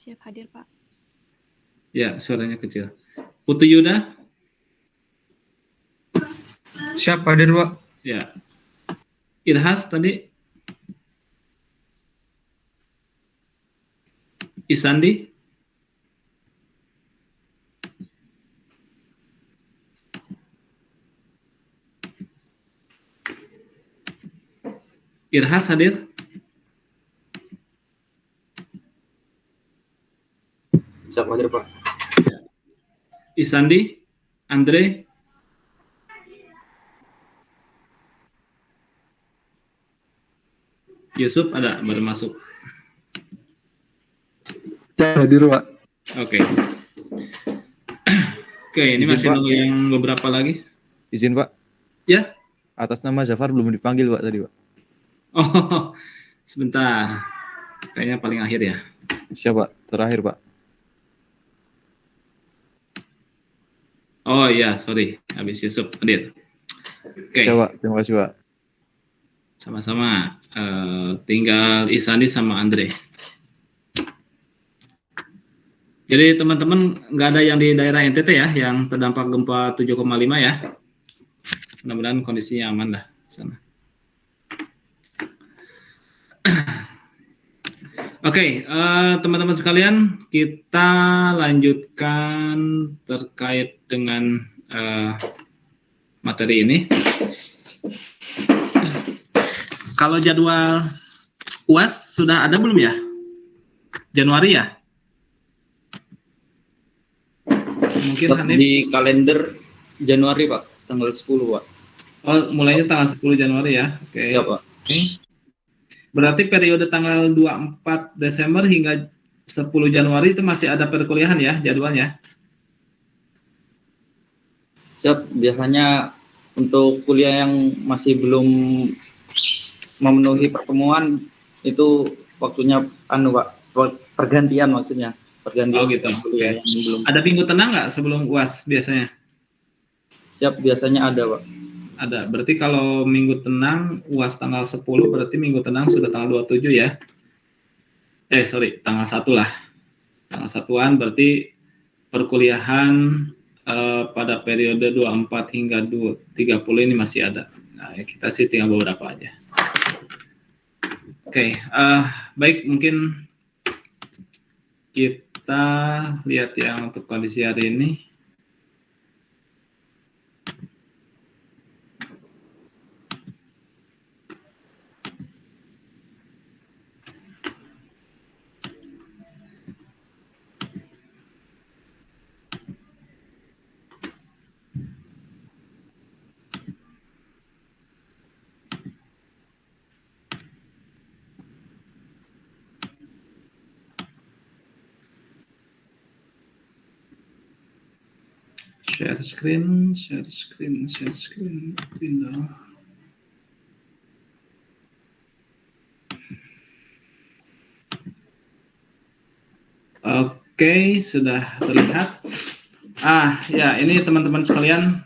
Siap hadir, Pak. Ya, suaranya kecil. Putu Yuda? Siap hadir, Pak. Ya. Irhas tadi? Isandi? Irhas hadir? Siap hadir, Pak. Isandi? Andre? Yusuf ada baru masuk. Siap hadir, Pak. Oke. Oke, ini Izin, masih Pak. nunggu yang beberapa lagi. Izin, Pak. Ya? Atas nama Zafar belum dipanggil, Pak, tadi, Pak. Oh, sebentar. Kayaknya paling akhir ya. Siap, Pak. Terakhir, Pak. Oh iya, sorry. Habis Yusuf hadir. Oke. Siap, Pak. Terima kasih, Pak. Sama-sama. Tinggal Isandi sama Andre. Jadi teman-teman nggak ada yang di daerah NTT ya, yang terdampak gempa 7,5 ya. Mudah-mudahan kondisinya aman dah di sana. Oke, teman-teman sekalian, kita lanjutkan terkait dengan materi ini. Kalau jadwal UAS sudah ada belum ya? Januari ya? Mungkin Hanif. Di kalender Januari, Pak, tanggal 10, Pak. Oh, mulainya tanggal 10 Januari ya? Oke. Iya, Pak. Oke. Berarti periode tanggal 24 Desember hingga 10 Januari itu masih ada perkuliahan ya jadwalnya? Siap, biasanya untuk kuliah yang masih belum memenuhi pertemuan itu waktunya Pak, pergantian maksudnya. Pergantian. Oh gitu. Kuliah yang belum. Ada minggu tenang nggak sebelum UAS biasanya? Siap, biasanya ada, Pak. Ada. Berarti kalau minggu tenang UAS tanggal 10 berarti minggu tenang sudah tanggal 27 ya? Tanggal 1 lah. Tanggal 1-an berarti perkuliahan pada periode 24 hingga 30 ini masih ada. Nah, kita sih tinggal beberapa aja. Oke, baik, mungkin kita lihat yang untuk kondisi hari ini. Share screen, window. Oke, sudah terlihat. Ya, ini teman-teman sekalian,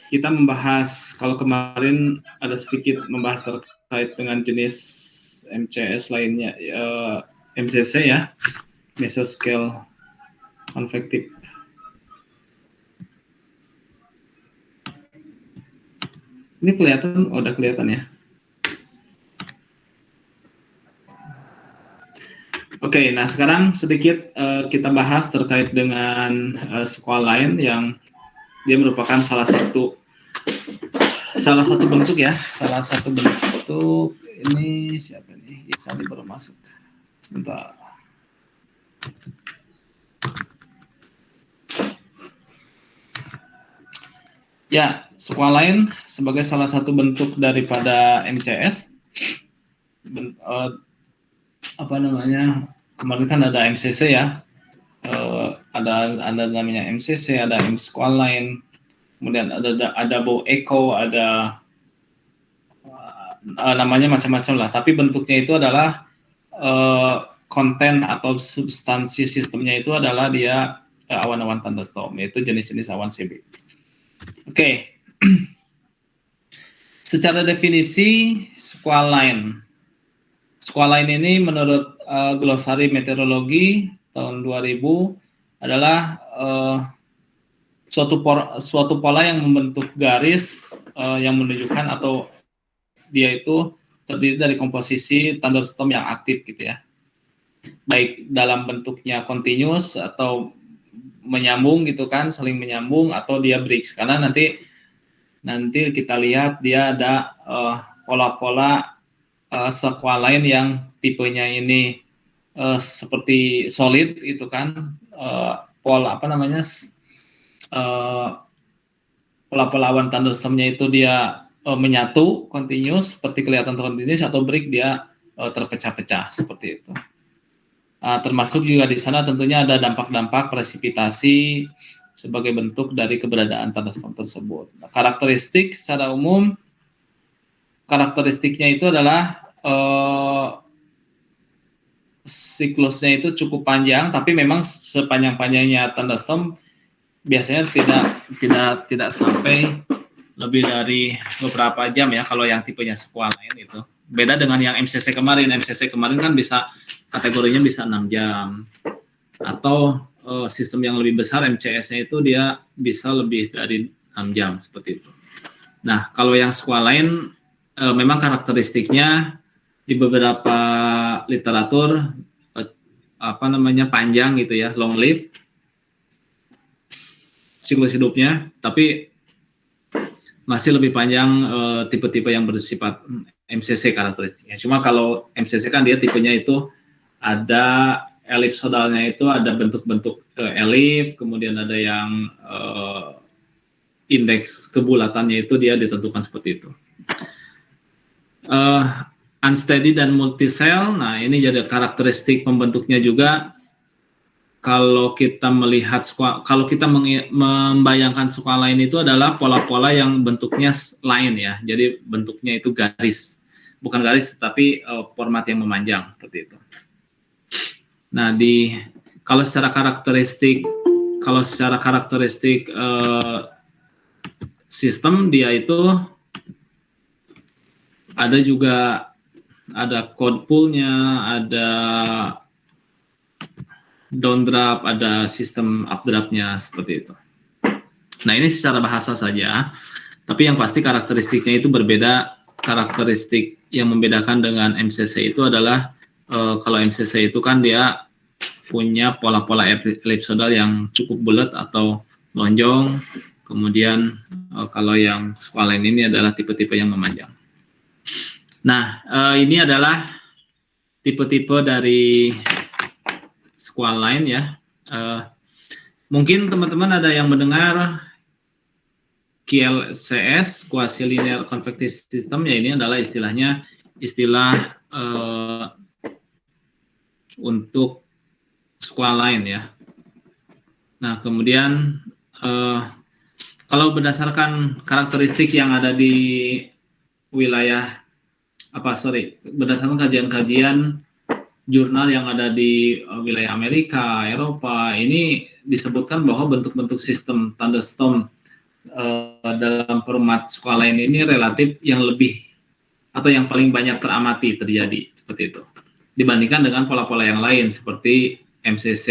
kita membahas, kalau kemarin ada sedikit membahas terkait dengan jenis MCS lainnya, MCC ya, Mesoscale Convective. Ini kelihatan, udah kelihatan ya. Oke, nah sekarang sedikit kita bahas terkait dengan sekolah lain yang dia merupakan salah satu bentuk ya, salah satu bentuk ini siapa nih? Isandi baru masuk. Sebentar. Ya, sekolah lain sebagai salah satu bentuk daripada MCS, kemarin kan ada MCC ya, ada namanya MCC, ada sekolah lain, kemudian ada Bow Eco, ada namanya macam-macam lah, tapi bentuknya itu adalah konten atau substansi sistemnya itu adalah dia awan-awan thunderstorm, yaitu jenis-jenis awan CB. Oke. Secara definisi squall squalene ini menurut glosari meteorologi tahun 2000 adalah suatu pola yang membentuk garis yang menunjukkan atau dia itu terdiri dari komposisi thunderstorm yang aktif gitu ya. Baik dalam bentuknya continuous atau menyambung gitu kan, saling menyambung, atau dia breaks. Karena nanti kita lihat dia ada pola-pola squalene yang tipenya ini seperti solid itu kan, pola pola-pola awan thunderstormnya itu dia menyatu continuous seperti kelihatan continuous, atau break dia terpecah-pecah seperti itu. Termasuk juga di sana tentunya ada dampak-dampak presipitasi sebagai bentuk dari keberadaan thunderstorm tersebut. Nah, karakteristik secara umum, karakteristiknya itu adalah siklusnya itu cukup panjang, tapi memang sepanjang-panjangnya thunderstorm biasanya tidak sampai lebih dari beberapa jam ya kalau yang tipenya squalene itu. Beda dengan yang MCC kemarin. MCC kemarin kan bisa kategorinya bisa 6 jam. Atau sistem yang lebih besar MCS-nya itu dia bisa lebih dari 6 jam seperti itu. Nah, kalau yang squalene memang karakteristiknya di beberapa literatur panjang gitu ya, long live siklus hidupnya, tapi masih lebih panjang tipe-tipe yang bersifat MCC karakteristiknya. Cuma kalau MCC kan dia tipenya itu ada ellipsodalnya, itu ada bentuk-bentuk elip, kemudian ada yang indeks kebulatannya itu dia ditentukan seperti itu. Unsteady dan multisel, nah ini jadi karakteristik pembentuknya juga. Kalau kita melihat, kalau kita membayangkan squalene itu adalah pola-pola yang bentuknya line ya, jadi bentuknya itu garis, bukan garis tetapi format yang memanjang seperti itu. Nah, kalau secara karakteristik sistem dia itu ada juga ada code pool-nya, ada downdraft, ada sistem updraft-nya seperti itu. Nah, ini secara bahasa saja, tapi yang pasti karakteristiknya itu berbeda. Karakteristik yang membedakan dengan MCC itu adalah kalau MCC itu kan dia punya pola-pola ellipsodal yang cukup bulat atau lonjong. Kemudian kalau yang squalene ini adalah tipe-tipe yang memanjang. Nah, ini adalah tipe-tipe dari squalene ya. Mungkin teman-teman ada yang mendengar QLCS, quasi linear convective system, ya ini adalah istilah untuk squalene ya. Nah, kemudian kalau berdasarkan karakteristik yang ada di wilayah berdasarkan kajian-kajian jurnal yang ada di wilayah Amerika, Eropa, ini disebutkan bahwa bentuk-bentuk sistem thunderstorm dalam format squalene ini relatif yang lebih atau yang paling banyak teramati terjadi seperti itu dibandingkan dengan pola-pola yang lain seperti MCC,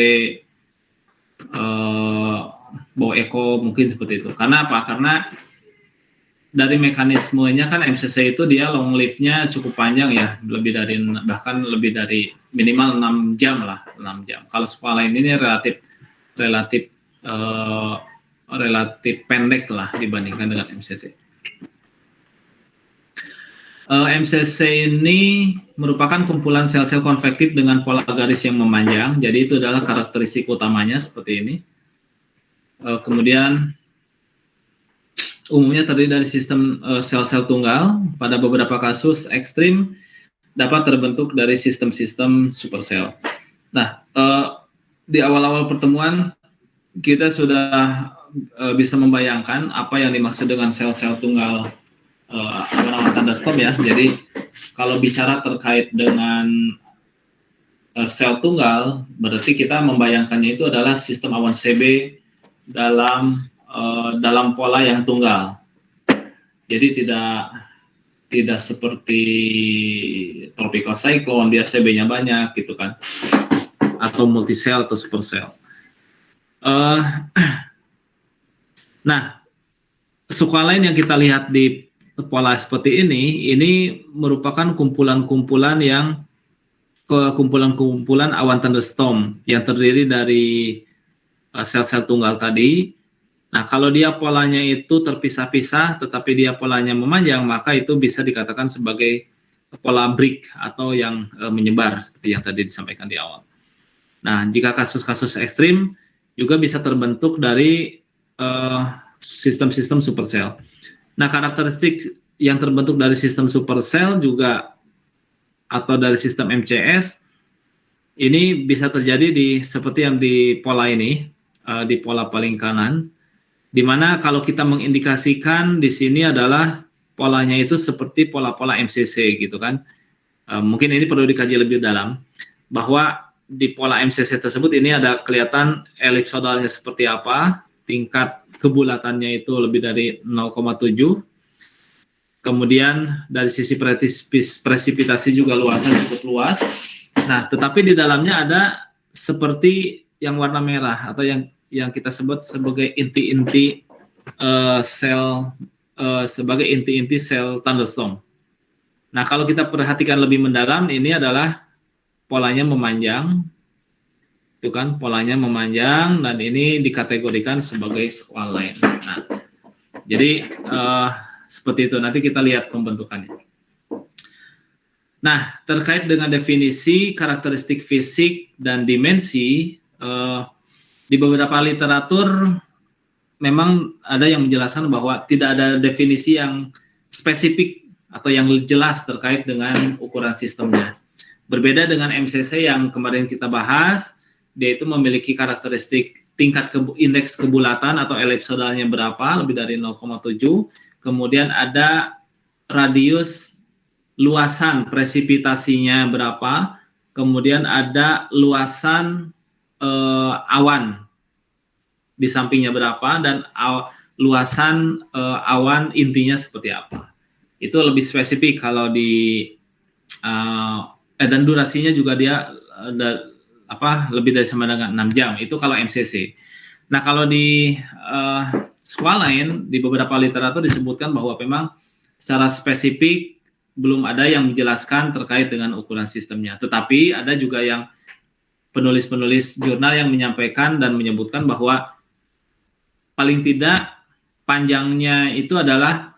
Bow Echo mungkin seperti itu. Karena apa? Karena dari mekanismenya kan MCC itu dia long live-nya cukup panjang ya, bahkan lebih dari minimal 6 jam lah, 6 jam. Kalau squalene ini relatif pendek lah dibandingkan dengan MCC. MCC ini merupakan kumpulan sel-sel konvektif dengan pola garis yang memanjang, jadi itu adalah karakteristik utamanya seperti ini. Kemudian umumnya terdiri dari sistem sel-sel tunggal, pada beberapa kasus ekstrim dapat terbentuk dari sistem-sistem supersel. Nah, di awal-awal pertemuan kita sudah bisa membayangkan apa yang dimaksud dengan sel-sel tunggal awan-awan thunderstorm ya. Jadi kalau bicara terkait dengan sel tunggal, berarti kita membayangkannya itu adalah sistem awan CB dalam pola yang tunggal. Jadi tidak seperti tropical cyclone, dia CB-nya banyak gitu kan, atau multisel atau supercell. Nah, squalene yang kita lihat di pola seperti ini merupakan kumpulan-kumpulan awan thunderstorm yang terdiri dari sel-sel tunggal tadi. Nah, kalau dia polanya itu terpisah-pisah tetapi dia polanya memanjang, maka itu bisa dikatakan sebagai pola brick atau yang menyebar seperti yang tadi disampaikan di awal. Nah, jika kasus-kasus ekstrim juga bisa terbentuk dari sistem-sistem supercell. Nah, karakteristik yang terbentuk dari sistem supercell juga atau dari sistem MCS ini bisa terjadi seperti yang di pola ini, di pola paling kanan, di mana kalau kita mengindikasikan di sini adalah polanya itu seperti pola-pola MCC gitu kan. Mungkin ini perlu dikaji lebih dalam, bahwa di pola MCC tersebut ini ada kelihatan elipsodalnya seperti apa, tingkat kebulatannya itu lebih dari 0,7. Kemudian dari sisi presipitasi juga luasan cukup luas. Nah, tetapi di dalamnya ada seperti yang warna merah atau yang kita sebut sebagai inti-inti sel sebagai inti-inti sel thunderstorm. Nah, kalau kita perhatikan lebih mendalam, ini adalah polanya memanjang, itu kan polanya memanjang, dan ini dikategorikan sebagai squalene. Nah, jadi seperti itu. Nanti kita lihat pembentukannya. Nah, terkait dengan definisi, karakteristik fisik dan dimensi, di beberapa literatur memang ada yang menjelaskan bahwa tidak ada definisi yang spesifik atau yang jelas terkait dengan ukuran sistemnya. Berbeda dengan MCC yang kemarin kita bahas, dia itu memiliki karakteristik tingkat indeks kebulatan atau elipsodalnya berapa, lebih dari 0,7. Kemudian ada radius luasan presipitasinya berapa, kemudian ada luasan awan di sampingnya berapa, dan luasan awan intinya seperti apa. Itu lebih spesifik kalau di dan durasinya juga dia lebih dari sama dengan 6 jam. Itu kalau MCC. Nah, kalau di squalene di beberapa literatur disebutkan bahwa memang secara spesifik belum ada yang menjelaskan terkait dengan ukuran sistemnya. Tetapi ada juga yang penulis-penulis jurnal yang menyampaikan dan menyebutkan bahwa paling tidak panjangnya itu adalah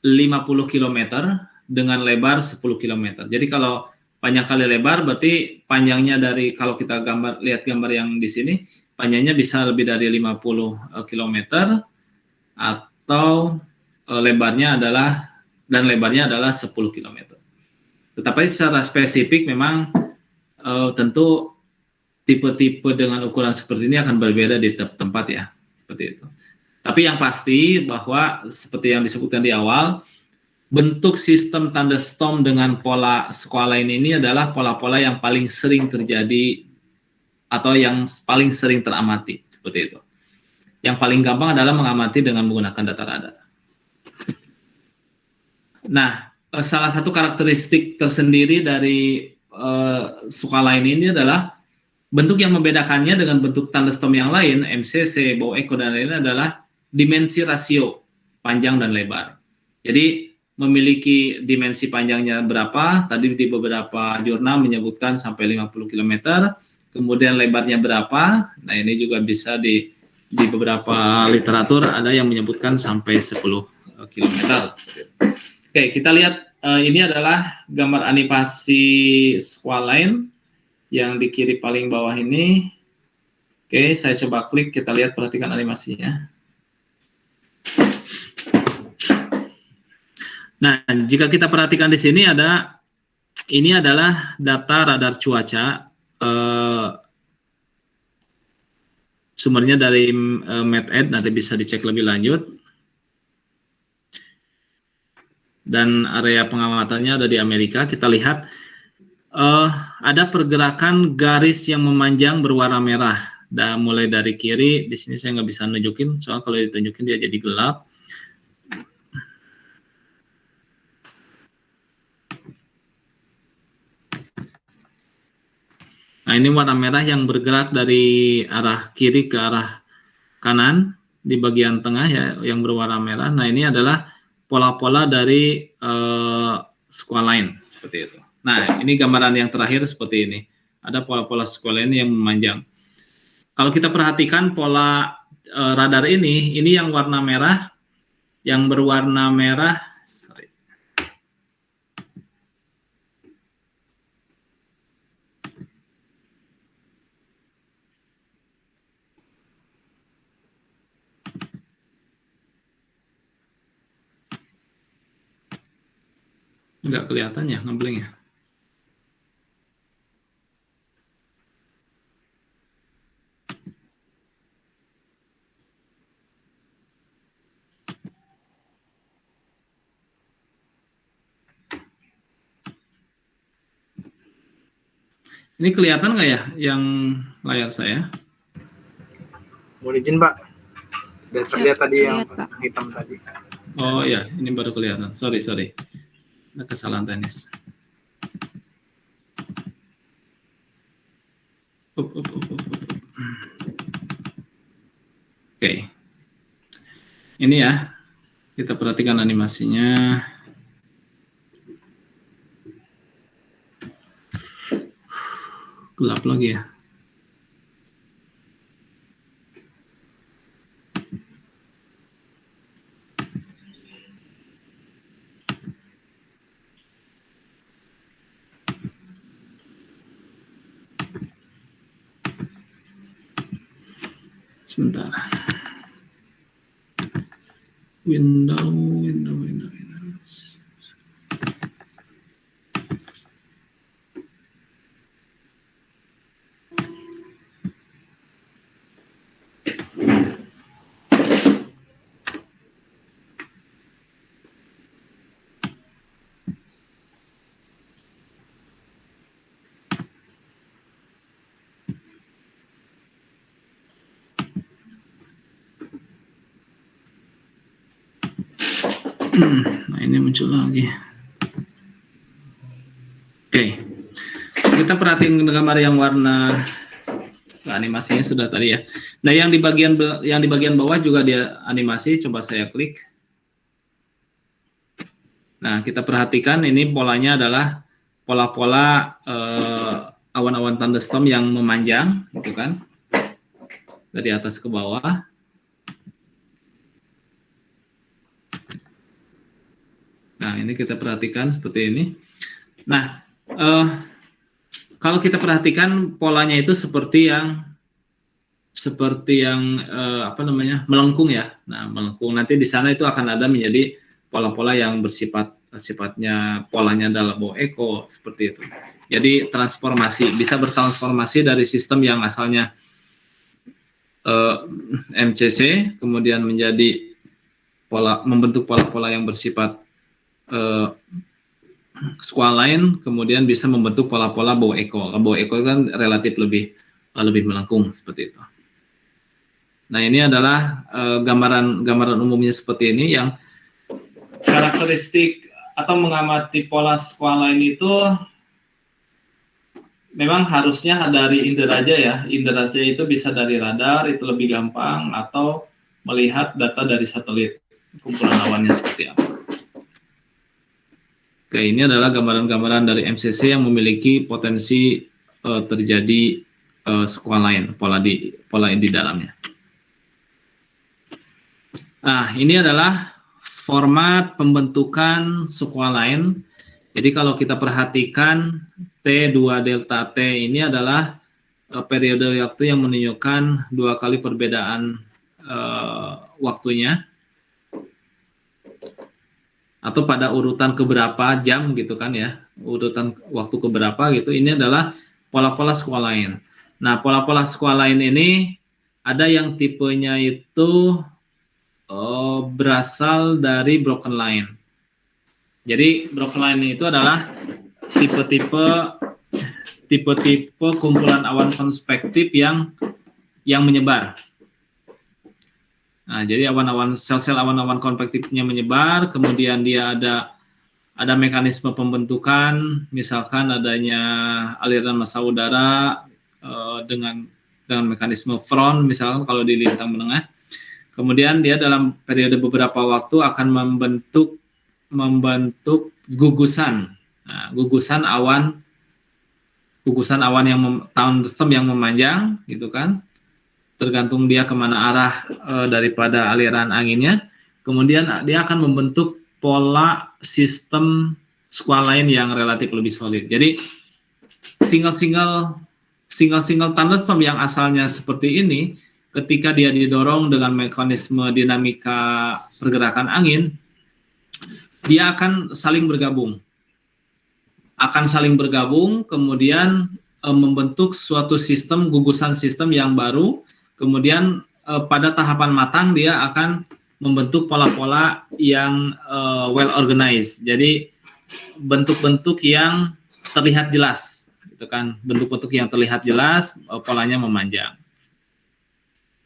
50 km dengan lebar 10 km. Jadi kalau panjang kali lebar berarti panjangnya dari, kalau kita lihat gambar yang di sini, panjangnya bisa lebih dari 50 km atau lebarnya adalah 10 km. Tetapi secara spesifik memang tentu tipe-tipe dengan ukuran seperti ini akan berbeda di tempat ya, seperti itu. Tapi yang pasti bahwa seperti yang disebutkan di awal, bentuk sistem thunderstorm dengan pola squalene ini adalah pola-pola yang paling sering terjadi atau yang paling sering teramati, seperti itu. Yang paling gampang adalah mengamati dengan menggunakan data radar. Nah, salah satu karakteristik tersendiri dari squalene ini adalah bentuk yang membedakannya dengan bentuk thunderstorm yang lain, MCC, Bow Echo, dan lain-lain adalah dimensi rasio panjang dan lebar. Jadi memiliki dimensi panjangnya berapa, tadi di beberapa jurnal menyebutkan sampai 50 km, kemudian lebarnya berapa, nah ini juga bisa di beberapa literatur ada yang menyebutkan sampai 10 km. Oke, kita lihat ini adalah gambar animasi squalene yang di kiri paling bawah ini. Oke, saya coba klik, kita lihat, perhatikan animasinya. Nah, jika kita perhatikan di sini ini adalah data radar cuaca, sumbernya dari MetEd, nanti bisa dicek lebih lanjut. Dan area pengamatannya ada di Amerika. Kita lihat ada pergerakan garis yang memanjang berwarna merah. Dan mulai dari kiri, di sini saya nggak bisa nunjukin, soalnya kalau ditunjukin dia jadi gelap. ini warna merah yang bergerak dari arah kiri ke arah kanan di bagian tengah ya, yang berwarna merah. Nah, ini adalah pola-pola dari squalene seperti itu. Nah, ini gambaran yang terakhir seperti ini. Ada pola-pola squalene yang memanjang. Kalau kita perhatikan pola radar ini yang warna merah, yang berwarna merah, nggak kelihatan ya ngebleng ya. Ini kelihatan nggak ya yang layar saya? Mohon izin Pak. Dan terlihat tadi yang Lihat, Pak. hitam tadi. Oh ya, ini baru kelihatan. Sorry. Ada kesalahan teknis. Oke. Ini ya, kita perhatikan animasinya. Gelap lagi ya. Sebentar. Window. Nah, ini muncul lagi. Oke. Kita perhatiin gambar yang warna animasinya sudah tadi ya. Nah, yang di bagian bawah juga dia animasi, coba saya klik. Nah, kita perhatikan ini polanya adalah pola-pola awan-awan thunderstorm yang memanjang, gitu kan? Dari atas ke bawah. Nah, ini kita perhatikan seperti ini. Nah, kalau kita perhatikan polanya itu seperti yang melengkung ya. Nah, melengkung nanti di sana itu akan ada menjadi pola-pola yang sifatnya polanya dalam bawah echo seperti itu. Jadi bisa bertransformasi dari sistem yang asalnya MCC kemudian menjadi membentuk pola-pola yang bersifat squalene, kemudian bisa membentuk pola-pola bow echo. Bow echo kan relatif lebih melengkung seperti itu. Nah, ini adalah gambaran umumnya seperti ini, yang karakteristik atau mengamati pola squalene itu memang harusnya dari indera aja ya. Indera saja itu bisa dari radar, itu lebih gampang, atau melihat data dari satelit kumpulan awannya seperti apa. Oke, ini adalah gambaran-gambaran dari MCC yang memiliki potensi terjadi squalene, pola di dalamnya. Nah, ini adalah format pembentukan squalene. Jadi kalau kita perhatikan T2 delta T ini adalah periode waktu yang menunjukkan 2 kali perbedaan waktunya, atau pada urutan keberapa jam gitu kan ya, urutan waktu keberapa gitu. Ini adalah pola-pola squalene. Nah, pola-pola squalene ini ada yang tipenya itu berasal dari broken line. Jadi broken line itu adalah tipe-tipe kumpulan awan konspektif yang menyebar. Nah, jadi sel-sel awan-awan konvektifnya menyebar, kemudian dia ada mekanisme pembentukan, misalkan adanya aliran massa udara, dengan mekanisme front, misalkan kalau di lintang menengah. Kemudian dia dalam periode beberapa waktu akan membentuk gugusan. Nah, gugusan awan yang thunderstorm yang memanjang, gitu kan? Tergantung dia kemana arah daripada aliran anginnya. Kemudian dia akan membentuk pola sistem squall line yang relatif lebih solid. Jadi single thunderstorm yang asalnya seperti ini, ketika dia didorong dengan mekanisme dinamika pergerakan angin, dia akan saling bergabung. Kemudian membentuk suatu sistem, gugusan sistem yang baru. Kemudian pada tahapan matang dia akan membentuk pola-pola yang well organized. Jadi bentuk-bentuk yang terlihat jelas, gitu kan? Bentuk-bentuk yang terlihat jelas, polanya memanjang.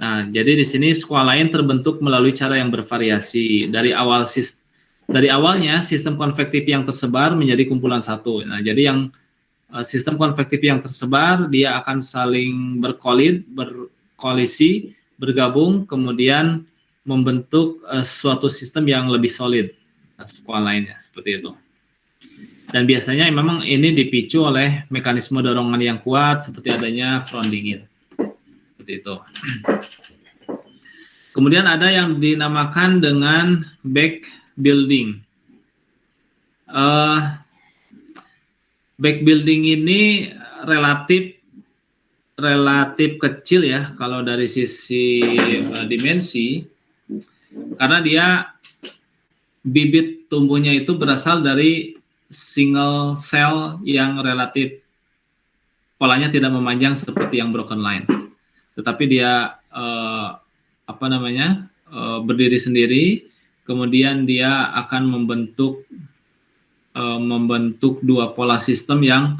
Nah, jadi di sini squall line terbentuk melalui cara yang bervariasi. Dari awalnya sistem konvektif yang tersebar menjadi kumpulan satu. Nah, jadi yang sistem konvektif yang tersebar dia akan saling berkoalisi, bergabung, kemudian membentuk suatu sistem yang lebih solid. Squall line-nya seperti itu. Dan biasanya memang ini dipicu oleh mekanisme dorongan yang kuat seperti adanya front dingin. Seperti itu. Kemudian ada yang dinamakan dengan back building. Back building ini relatif kecil ya kalau dari sisi dimensi, karena dia bibit tumbuhnya itu berasal dari single cell yang relatif polanya tidak memanjang seperti yang broken line. Tetapi dia berdiri sendiri, kemudian dia akan membentuk dua pola sistem yang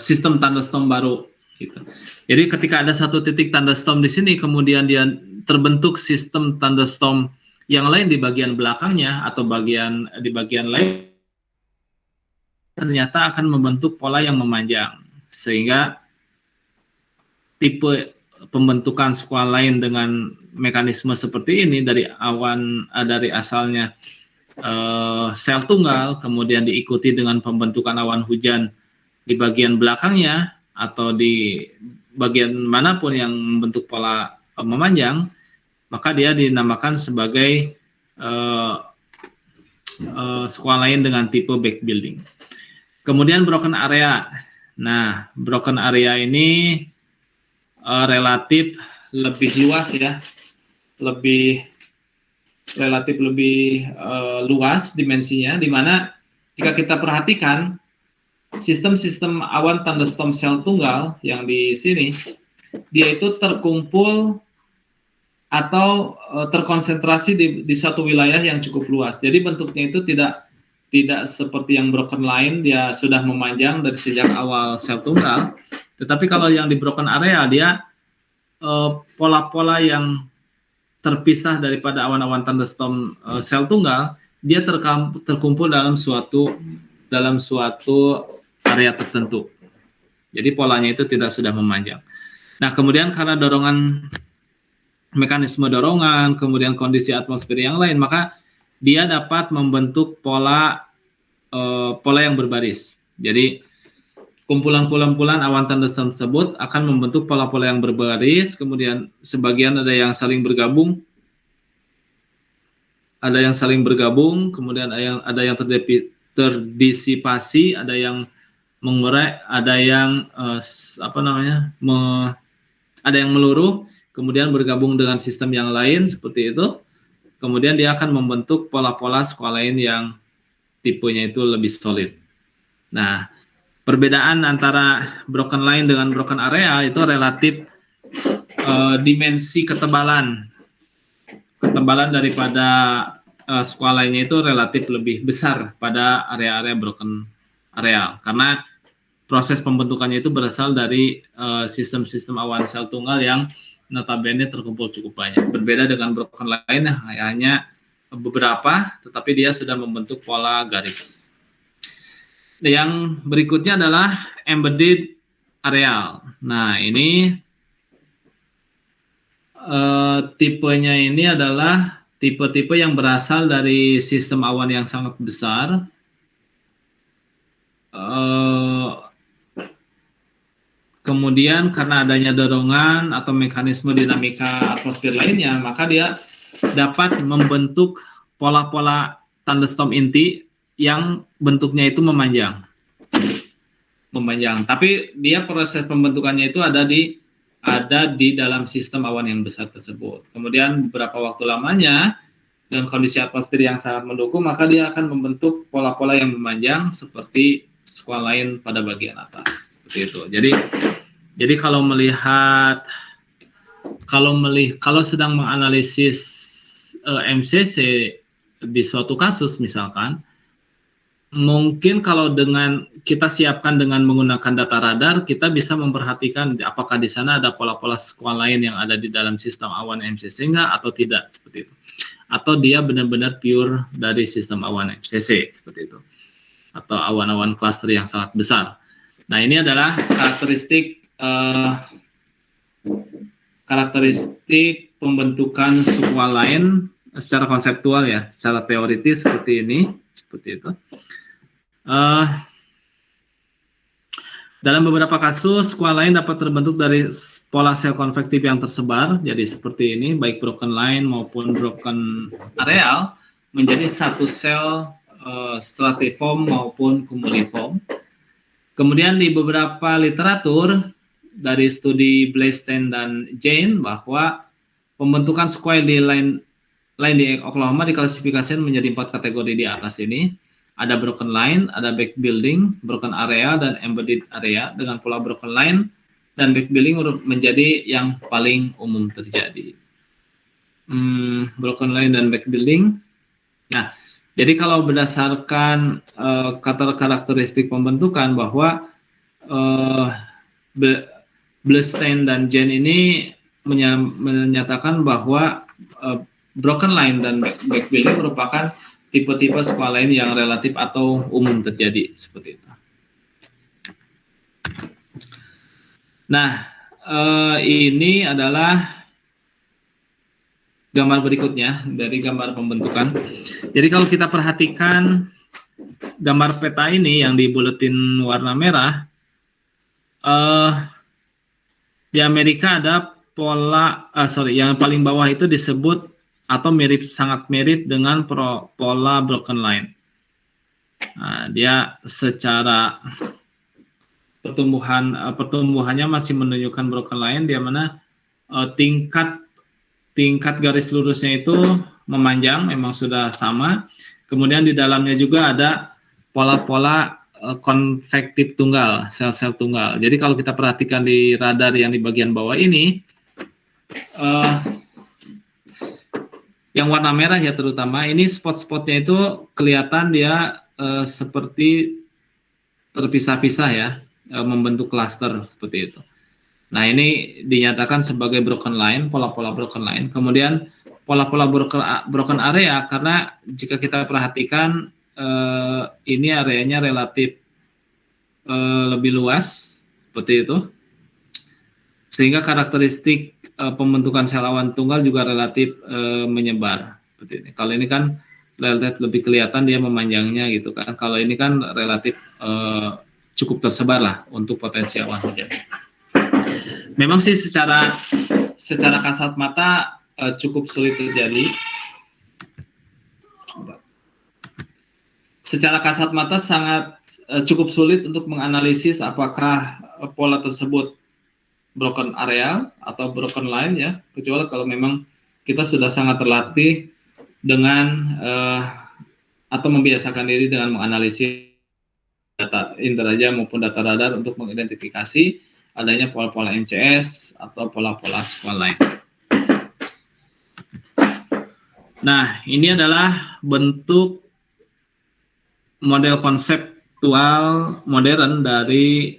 sistem thunderstorm baru gitu. Jadi ketika ada satu titik thunderstorm di sini, kemudian dia terbentuk sistem thunderstorm yang lain di bagian belakangnya atau di bagian lain, ternyata akan membentuk pola yang memanjang, sehingga tipe pembentukan squall line dengan mekanisme seperti ini dari asalnya sel tunggal, kemudian diikuti dengan pembentukan awan hujan di bagian belakangnya atau di bagian manapun yang membentuk pola memanjang, maka dia dinamakan sebagai squall line dengan tipe back building. Kemudian broken area. Nah, broken area ini relatif lebih luas ya, relatif lebih luas dimensinya, di mana jika kita perhatikan sistem-sistem awan thunderstorm sel tunggal yang di sini, dia itu terkumpul atau terkonsentrasi di satu wilayah yang cukup luas. Jadi bentuknya itu tidak seperti yang broken line, dia sudah memanjang dari sejak awal sel tunggal. Tetapi kalau yang di broken area, dia pola-pola yang terpisah daripada awan-awan thunderstorm sel tunggal, dia terkumpul dalam suatu area tertentu. Jadi polanya itu tidak sudah memanjang. Nah, kemudian karena mekanisme dorongan, kemudian kondisi atmosfer yang lain, maka dia dapat membentuk pola yang berbaris. Jadi kumpulan-kumpulan awan thunderstorm tersebut akan membentuk pola-pola yang berbaris, kemudian sebagian ada yang saling bergabung, kemudian ada yang terdisipasi, ada yang mengurai, ada yang ada yang meluruh, kemudian bergabung dengan sistem yang lain seperti itu. Kemudian dia akan membentuk pola-pola squall line yang tipenya itu lebih solid. Nah, perbedaan antara broken line dengan broken area itu relatif dimensi ketebalan daripada squall line-nya itu relatif lebih besar pada area-area broken area, karena proses pembentukannya itu berasal dari sistem-sistem awan sel tunggal yang notabene terkumpul cukup banyak. Berbeda dengan broken line, hanya beberapa, tetapi dia sudah membentuk pola garis. Yang berikutnya adalah embedded areal. Nah, ini tipenya ini adalah tipe-tipe yang berasal dari sistem awan yang sangat besar. Kemudian karena adanya dorongan atau mekanisme dinamika atmosfer lainnya, maka dia dapat membentuk pola-pola thunderstorm inti yang bentuknya itu memanjang. Tapi dia proses pembentukannya itu ada di dalam sistem awan yang besar tersebut. Kemudian beberapa waktu lamanya dengan kondisi atmosfer yang sangat mendukung, maka dia akan membentuk pola-pola yang memanjang seperti squall line pada bagian atas. Seperti itu. Jadi kalau sedang menganalisis MCC di suatu kasus misalkan, mungkin kalau dengan kita siapkan dengan menggunakan data radar, kita bisa memperhatikan apakah di sana ada pola-pola squall line yang ada di dalam sistem awan MCC enggak atau tidak, seperti itu. Atau dia benar-benar pure dari sistem awan MCC, seperti itu. Atau awan-awan cluster yang sangat besar. Nah, ini adalah karakteristik pembentukan squall line secara konseptual ya, secara teoritis seperti ini, seperti itu. Dalam beberapa kasus, squall line dapat terbentuk dari pola sel konvektif yang tersebar, jadi seperti ini, baik broken line maupun broken areal, menjadi satu sel stratiform maupun cumuliform. Kemudian di beberapa literatur, dari studi Blastein dan Jane, bahwa pembentukan squall line di Oklahoma diklasifikasikan menjadi 4 kategori di atas ini. Ada broken line, ada back building, broken area, dan embedded area. Dengan pola broken line dan back building menjadi yang paling umum terjadi. Broken line dan back building. Nah, jadi kalau berdasarkan karakteristik pembentukan bahwa Blastein dan Jane ini menyatakan bahwa broken line dan back building merupakan tipe-tipe squall line yang relatif atau umum terjadi, seperti itu. Nah, ini adalah gambar berikutnya dari gambar pembentukan. Jadi kalau kita perhatikan gambar peta ini yang di buletin warna merah, di Amerika ada yang paling bawah itu disebut atau sangat mirip dengan pola broken line. Nah, dia secara pertumbuhannya masih menunjukkan broken line, di mana tingkat garis lurusnya itu memanjang, memang sudah sama. Kemudian di dalamnya juga ada pola-pola konvektif tunggal, sel-sel tunggal. Jadi kalau kita perhatikan di radar yang di bagian bawah ini, yang warna merah ya terutama, ini spot-spotnya itu kelihatan dia seperti terpisah-pisah ya, membentuk klaster seperti itu. Nah, ini dinyatakan sebagai broken line, pola-pola broken line. Kemudian pola-pola broken area, karena jika kita perhatikan ini areanya relatif lebih luas seperti itu, sehingga karakteristik pembentukan sel awan tunggal juga relatif menyebar seperti ini. Kalau ini kan relatif lebih kelihatan dia memanjangnya gitu kan. Kalau ini kan relatif cukup tersebar lah untuk potensi awan hujan. Memang sih secara kasat mata cukup sulit terjadi. Secara kasat mata sangat cukup sulit untuk menganalisis apakah pola tersebut broken area atau broken line ya, kecuali kalau memang kita sudah sangat terlatih dengan atau membiasakan diri dengan menganalisis data interaja maupun data radar untuk mengidentifikasi adanya pola-pola MCS atau pola-pola squall line. Nah, ini adalah bentuk model konseptual modern dari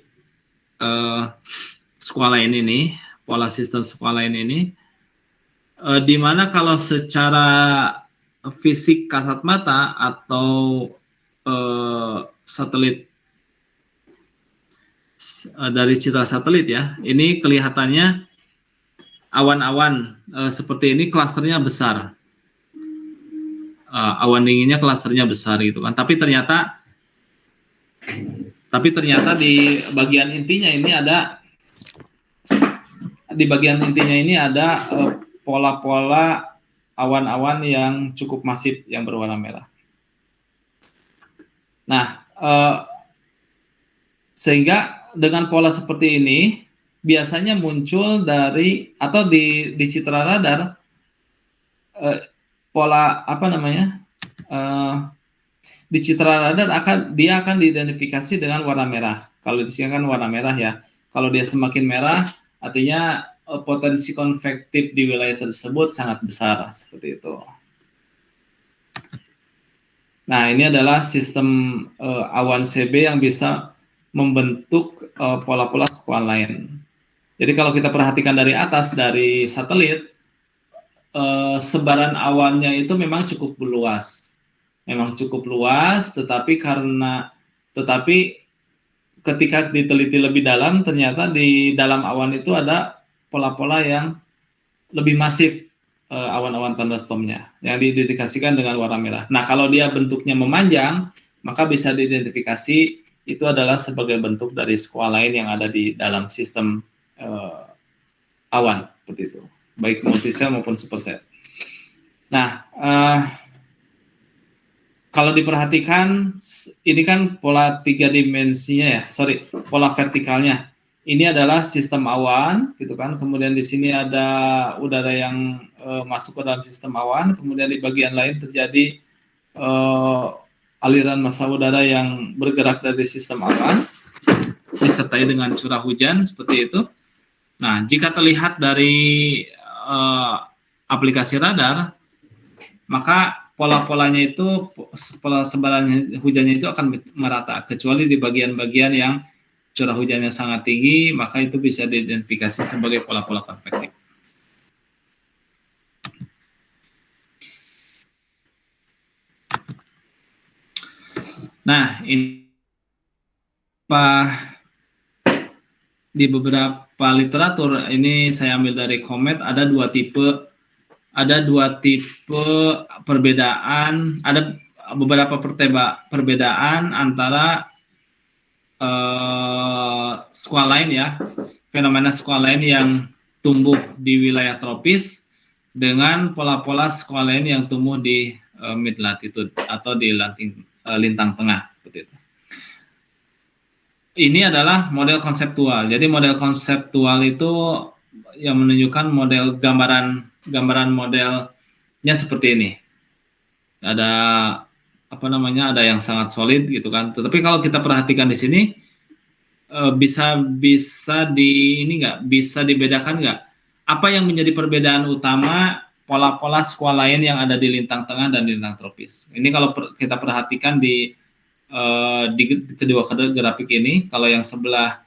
squall line ini, pola sistem squall line ini, di mana kalau secara fisik kasat mata atau satelit dari citra satelit ya. Ini kelihatannya awan-awan seperti ini klasternya besar. Awan dinginnya klasternya besar gitu kan. Tapi ternyata di bagian intinya ini ada pola-pola awan-awan yang cukup masif yang berwarna merah. Nah, sehingga dengan pola seperti ini biasanya muncul dari atau di citra radar pola apa namanya di citra radar akan diidentifikasi dengan warna merah. Kalau di sini kan warna merah ya. Kalau dia semakin merah, artinya potensi konvektif di wilayah tersebut sangat besar seperti itu. Nah, ini adalah sistem awan CB yang bisa membentuk pola-pola squalene. Jadi kalau kita perhatikan dari atas dari satelit, sebaran awannya itu memang cukup luas. Tetapi ketika diteliti lebih dalam, ternyata di dalam awan itu ada pola-pola yang lebih masif, awan-awan thunderstorm-nya yang diidentifikasikan dengan warna merah. Nah, kalau dia bentuknya memanjang, maka bisa diidentifikasi itu adalah sebagai bentuk dari squalene yang ada di dalam sistem awan seperti itu, baik multisel maupun supercell. Nah, kalau diperhatikan, ini kan pola 3 dimensinya pola vertikalnya. Ini adalah sistem awan, gitu kan. Kemudian di sini ada udara yang masuk ke dalam sistem awan. Kemudian di bagian lain terjadi aliran massa udara yang bergerak dari sistem awan, disertai dengan curah hujan seperti itu. Nah, jika terlihat dari aplikasi radar, maka pola-polanya itu, pola sebaran hujannya itu akan merata, kecuali di bagian-bagian yang curah hujannya sangat tinggi, maka itu bisa diidentifikasi sebagai pola-pola konvektif. Nah, ini di beberapa literatur, ini saya ambil dari Comet, ada dua tipe perbedaan, ada beberapa perbedaan antara squalene ya, fenomena squalene yang tumbuh di wilayah tropis dengan pola-pola squalene yang tumbuh di mid latitude atau di lintang tengah seperti itu. Ini adalah model konseptual. Jadi model konseptual itu yang menunjukkan model gambaran modelnya seperti ini. Ada ada yang sangat solid gitu kan. Tetapi kalau kita perhatikan di sini bisa dibedakan nggak? Apa yang menjadi perbedaan utama pola-pola squalene yang ada di lintang tengah dan di lintang tropis? Ini kalau kita perhatikan di kedua grafik ini, kalau yang sebelah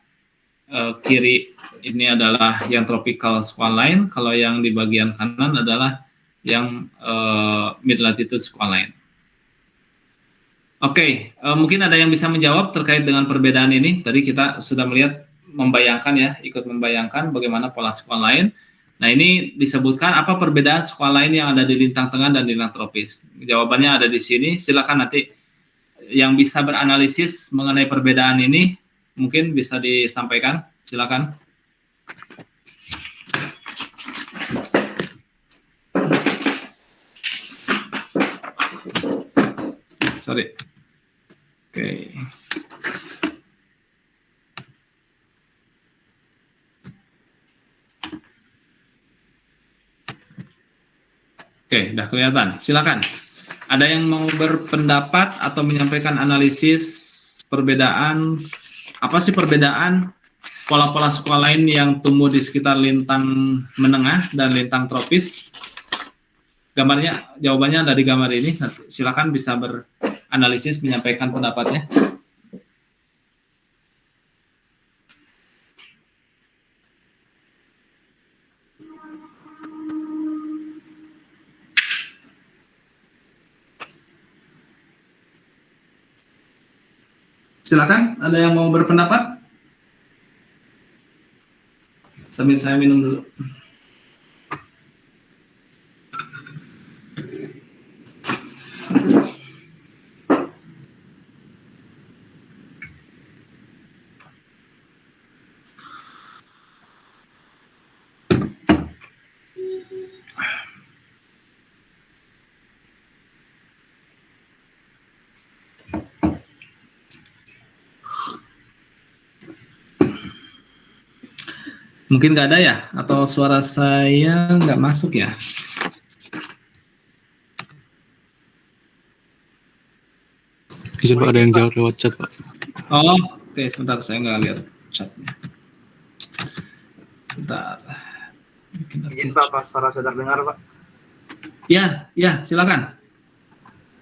kiri ini adalah yang tropical squalene, kalau yang di bagian kanan adalah yang mid latitude squalene. Oke, mungkin ada yang bisa menjawab terkait dengan perbedaan ini. Tadi kita sudah ikut membayangkan bagaimana pola squalene. Nah, ini disebutkan apa perbedaan squalene yang ada di lintang tengah dan di lintang tropis. Jawabannya ada di sini. Silakan nanti yang bisa beranalisis mengenai perbedaan ini mungkin bisa disampaikan. Silakan. Sorry. Oke. Oke, udah kelihatan. Silakan. Ada yang mau berpendapat atau menyampaikan analisis perbedaan, apa sih perbedaan pola-pola squalene yang tumbuh di sekitar lintang menengah dan lintang tropis? Jawabannya ada di gambar ini. Silakan bisa beranalisis, menyampaikan pendapatnya. Silakan, ada yang mau berpendapat? Sambil saya minum dulu. Mungkin nggak ada ya? Atau suara saya nggak masuk ya? Izin Pak, ada yang jawab lewat chat Pak. Oh, oke, sebentar saya nggak lihat chatnya. Bentar. Izin Pak, apa suara saya terdengar Pak? Ya, silakan.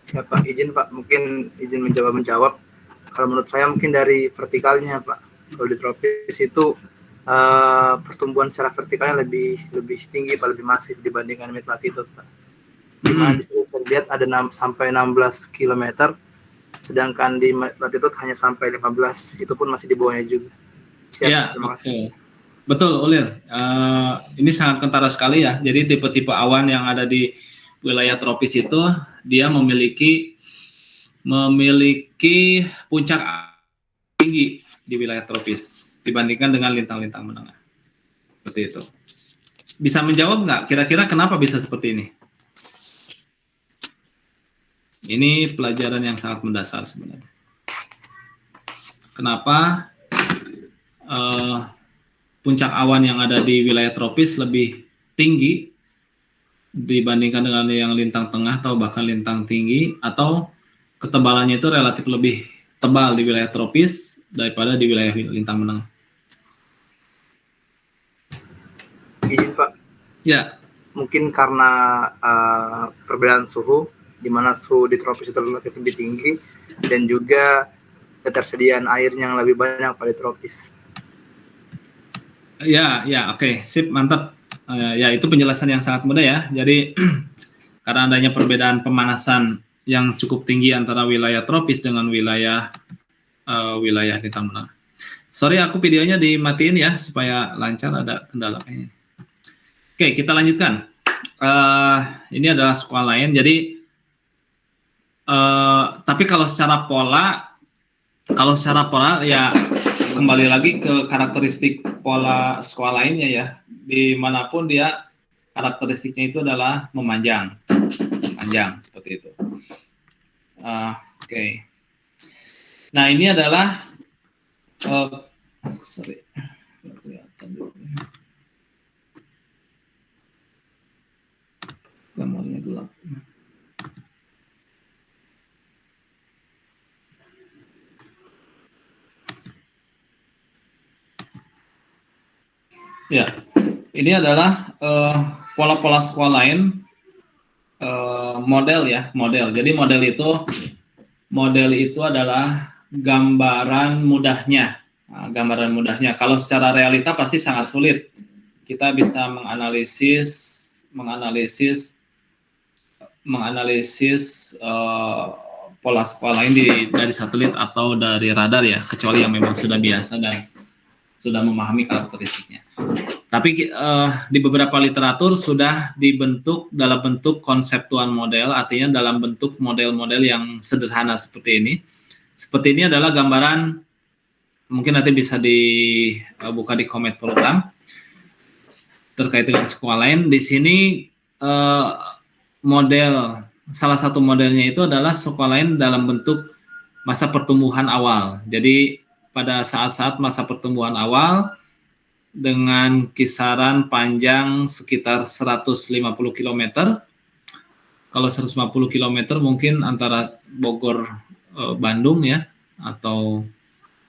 Siapa? Izin Pak, mungkin izin menjawab. Kalau menurut saya mungkin dari vertikalnya Pak. Kalau di tropis itu pertumbuhan secara vertikalnya lebih tinggi Pak, lebih masif dibandingkan mid latitude Pak. Dimana di sini saya lihat ada sampai 16 km, sedangkan di mid latitude hanya sampai 15, itu pun masih di bawahnya juga. Siap, Ya, terima kasih. Betul, Ulir. Ini sangat kentara sekali ya. Jadi tipe-tipe awan yang ada di wilayah tropis itu dia memiliki puncak tinggi di wilayah tropis dibandingkan dengan lintang-lintang menengah. Seperti itu. Bisa menjawab nggak? Kira-kira kenapa bisa seperti ini? Ini pelajaran yang sangat mendasar sebenarnya. Kenapa puncak awan yang ada di wilayah tropis lebih tinggi dibandingkan dengan yang lintang tengah atau bahkan lintang tinggi, atau ketebalannya itu relatif lebih tebal di wilayah tropis daripada di wilayah lintang menengah? Izin Pak, Ya, mungkin karena perbedaan suhu, di mana suhu di tropis itu relatif lebih tinggi, dan juga ketersediaan airnya yang lebih banyak pada tropis. ya, oke, sip, mantap. Ya, itu penjelasan yang sangat mudah ya. Jadi karena adanya perbedaan pemanasan yang cukup tinggi antara wilayah tropis dengan wilayah lintang menengah. Sorry, aku videonya dimatiin ya supaya lancar, ada kendala kayaknya. Oke, kita lanjutkan. Ini adalah skala lain. Jadi, tapi kalau secara pola ya kembali lagi ke karakteristik pola skala lainnya ya. Dimanapun dia karakteristiknya itu adalah memanjang seperti itu. Oke. Nah, ini adalah gambarnya gelap. Ya, ini adalah pola-pola skala lain, model. Jadi model itu adalah gambaran mudahnya. Nah, gambaran mudahnya. Kalau secara realita pasti sangat sulit. Kita bisa menganalisis pola skala lain dari satelit atau dari radar ya, kecuali yang memang sudah biasa dan sudah memahami karakteristiknya. Tapi di beberapa literatur sudah dibentuk dalam bentuk konseptual model, artinya dalam bentuk model-model yang sederhana seperti ini. Seperti ini adalah gambaran, mungkin nanti bisa dibuka di Comet program terkait dengan skala lain. Di sini salah satu modelnya itu adalah skala lain dalam bentuk masa pertumbuhan awal. Jadi pada saat-saat masa pertumbuhan awal dengan kisaran panjang sekitar 150 km. Kalau 150 km mungkin antara Bogor Bandung ya, atau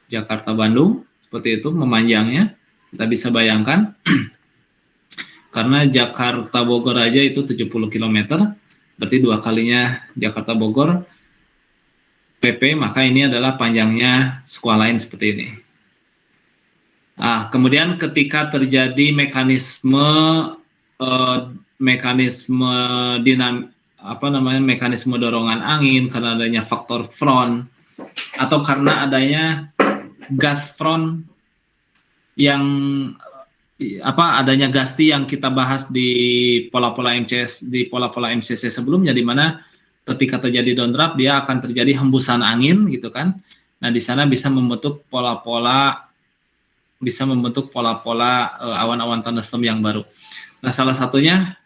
Jakarta Bandung, seperti itu memanjangnya. Kita bisa bayangkan karena Jakarta Bogor aja itu 70 km, berarti 2 kalinya Jakarta Bogor PP, maka ini adalah panjangnya skala lain seperti ini. Nah, kemudian ketika terjadi mekanisme dorongan angin karena adanya faktor front atau karena adanya gas front yang adanya Gasti yang kita bahas di pola-pola MCC sebelumnya, di mana ketika terjadi downdraft dia akan terjadi hembusan angin gitu kan. Nah, di sana bisa membentuk pola-pola awan-awan thunderstorm yang baru. Nah, salah satunya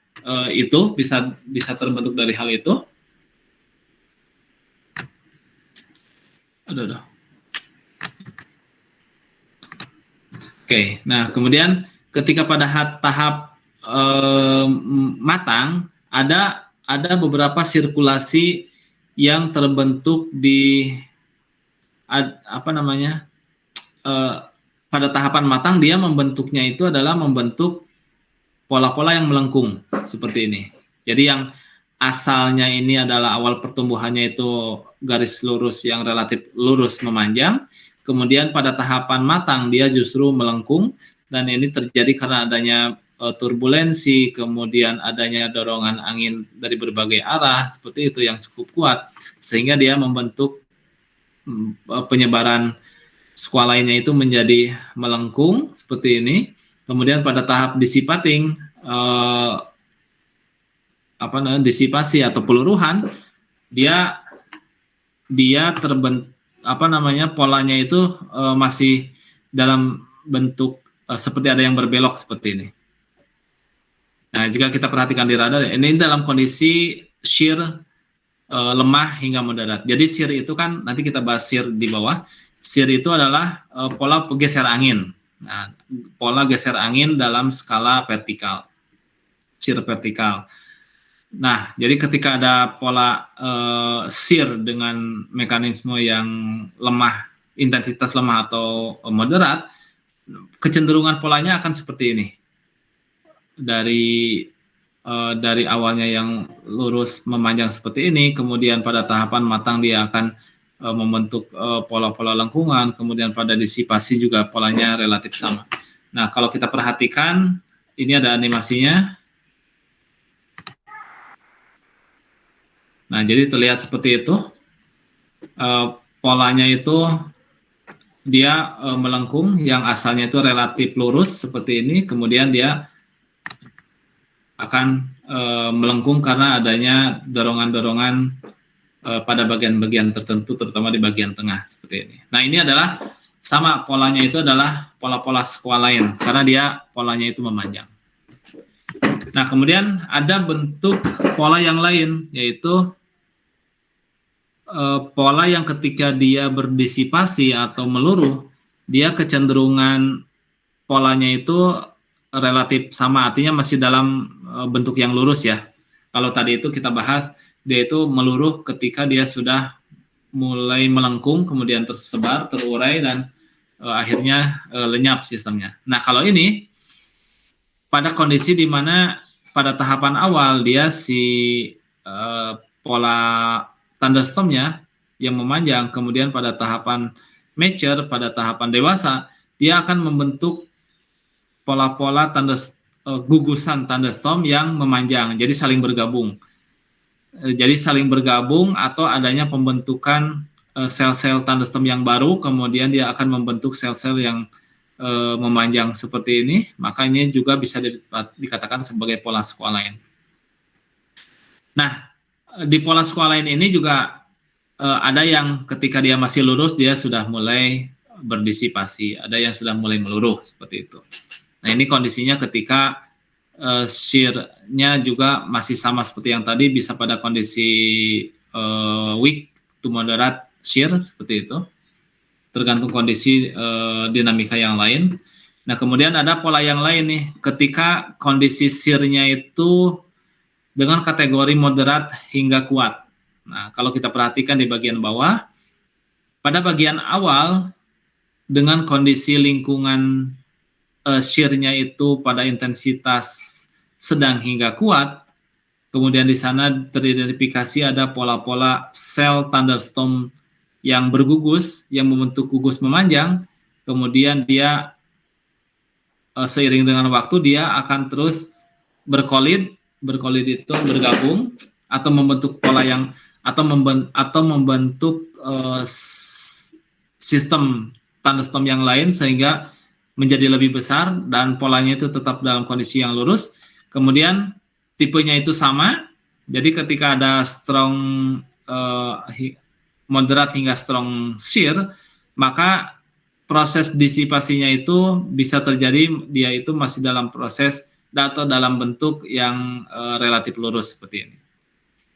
itu bisa terbentuk dari hal itu. Aduh. Oke, nah kemudian ketika pada tahap matang ada beberapa sirkulasi yang terbentuk di pada tahapan matang. Dia membentuknya itu adalah membentuk pola-pola yang melengkung seperti ini. Jadi yang asalnya ini adalah awal pertumbuhannya itu garis lurus yang relatif lurus memanjang, kemudian pada tahapan matang dia justru melengkung, dan ini terjadi karena adanya turbulensi, kemudian adanya dorongan angin dari berbagai arah seperti itu yang cukup kuat, sehingga dia membentuk penyebaran squall-nya itu menjadi melengkung seperti ini. Kemudian pada tahap dissipating, disipasi atau peluruhan, dia terbentuk polanya itu masih dalam bentuk seperti ada yang berbelok seperti ini. Nah, jika kita perhatikan di radar, ini dalam kondisi shear lemah hingga moderat. Jadi shear itu kan, nanti kita bahas shear di bawah. Shear itu adalah pola geser angin. Nah, pola geser angin dalam skala vertikal, shear vertikal. Nah, jadi ketika ada pola shear dengan mekanisme yang lemah, intensitas lemah atau moderat, kecenderungan polanya akan seperti ini. Dari awalnya yang lurus memanjang seperti ini, kemudian pada tahapan matang dia akan membentuk pola-pola lengkungan, kemudian pada disipasi juga polanya relatif sama. Nah, kalau kita perhatikan, ini ada animasinya. Nah, jadi terlihat seperti itu. Polanya itu dia melengkung, yang asalnya itu relatif lurus seperti ini, kemudian dia akan melengkung karena adanya dorongan-dorongan pada bagian-bagian tertentu, terutama di bagian tengah seperti ini. Nah, ini adalah sama polanya, itu adalah pola-pola squall-line karena dia polanya itu memanjang. Nah, kemudian ada bentuk pola yang lain, yaitu pola yang ketika dia berdisipasi atau meluruh, dia kecenderungan polanya itu relatif sama, artinya masih dalam bentuk yang lurus ya. Kalau tadi itu kita bahas, dia itu meluruh ketika dia sudah mulai melengkung, kemudian tersebar, terurai, dan akhirnya lenyap sistemnya. Nah, kalau ini pada kondisi di mana pada tahapan awal dia pola thunderstormnya yang memanjang, kemudian pada tahapan mature, pada tahapan dewasa, dia akan membentuk pola-pola gugusan thunderstorm yang memanjang, jadi saling bergabung. Jadi saling bergabung atau adanya pembentukan sel-sel thunderstorm yang baru, kemudian dia akan membentuk sel-sel yang memanjang seperti ini, maka ini juga bisa dikatakan sebagai pola squall-line. Nah, di pola squall-line ini juga ada yang ketika dia masih lurus dia sudah mulai berdisipasi, ada yang sudah mulai meluruh seperti itu. Nah, ini kondisinya ketika shear-nya juga masih sama seperti yang tadi, bisa pada kondisi weak to moderate shear seperti itu, tergantung kondisi dinamika yang lain. Nah, kemudian ada pola yang lain nih, ketika kondisi shear-nya itu dengan kategori moderat hingga kuat. Nah, kalau kita perhatikan di bagian bawah, pada bagian awal dengan kondisi lingkungan shear-nya itu pada intensitas sedang hingga kuat, kemudian di sana teridentifikasi ada pola-pola sel thunderstorm yang bergugus, yang membentuk gugus memanjang, kemudian dia seiring dengan waktu dia akan terus berkolid itu bergabung atau membentuk pola yang atau membentuk sistem thunderstorm yang lain, sehingga menjadi lebih besar dan polanya itu tetap dalam kondisi yang lurus. Kemudian tipenya itu sama. Jadi ketika ada strong moderate hingga strong shear, maka proses disipasinya itu bisa terjadi dia itu masih dalam proses atau dalam bentuk yang relatif lurus seperti ini.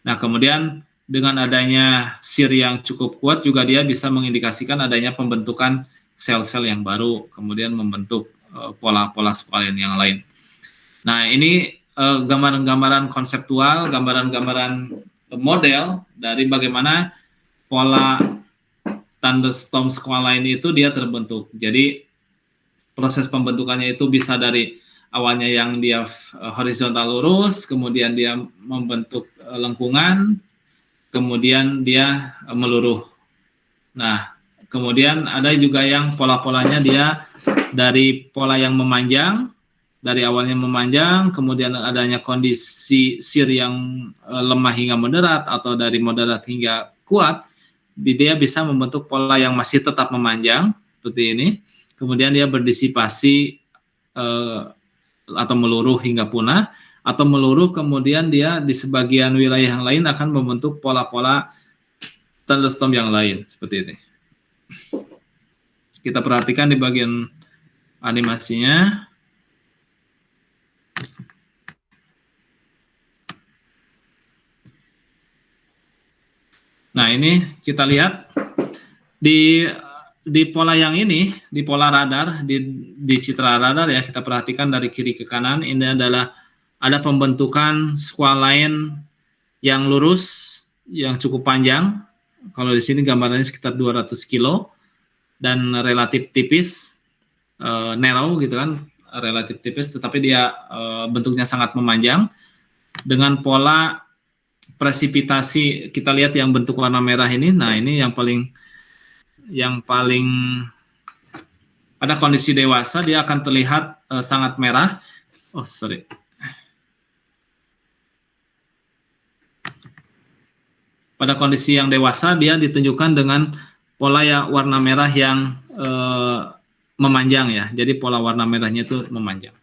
Nah, kemudian dengan adanya shear yang cukup kuat juga dia bisa mengindikasikan adanya pembentukan sel-sel yang baru, kemudian membentuk pola-pola squalene yang lain. Nah, ini gambaran-gambaran konseptual, gambaran-gambaran model dari bagaimana pola thunderstorm squalene itu dia terbentuk. Jadi proses pembentukannya itu bisa dari awalnya yang dia horizontal lurus, kemudian dia membentuk lengkungan, kemudian dia meluruh. Nah, kemudian ada juga yang pola-polanya dia dari pola yang memanjang, dari awalnya memanjang, kemudian adanya kondisi shear yang lemah hingga moderat, atau dari moderat hingga kuat, dia bisa membentuk pola yang masih tetap memanjang, seperti ini. Kemudian dia berdisipasi atau meluruh hingga punah, atau meluruh kemudian dia di sebagian wilayah yang lain akan membentuk pola-pola thunderstorm yang lain, seperti ini. Kita perhatikan di bagian animasinya. Nah, ini kita lihat di pola yang ini, di pola radar, di citra radar ya, kita perhatikan dari kiri ke kanan, ini adalah ada pembentukan squalene yang lurus, yang cukup panjang. Kalau di sini gambarnya sekitar 200 kilo dan relatif tipis, narrow gitu kan, relatif tipis, tetapi dia bentuknya sangat memanjang dengan pola presipitasi. Kita lihat yang bentuk warna merah ini. Nah, ini yang paling pada kondisi dewasa dia akan terlihat sangat merah. Oh, sorry. Pada kondisi yang dewasa dia ditunjukkan dengan pola ya warna merah yang memanjang ya. Jadi pola warna merahnya itu memanjang.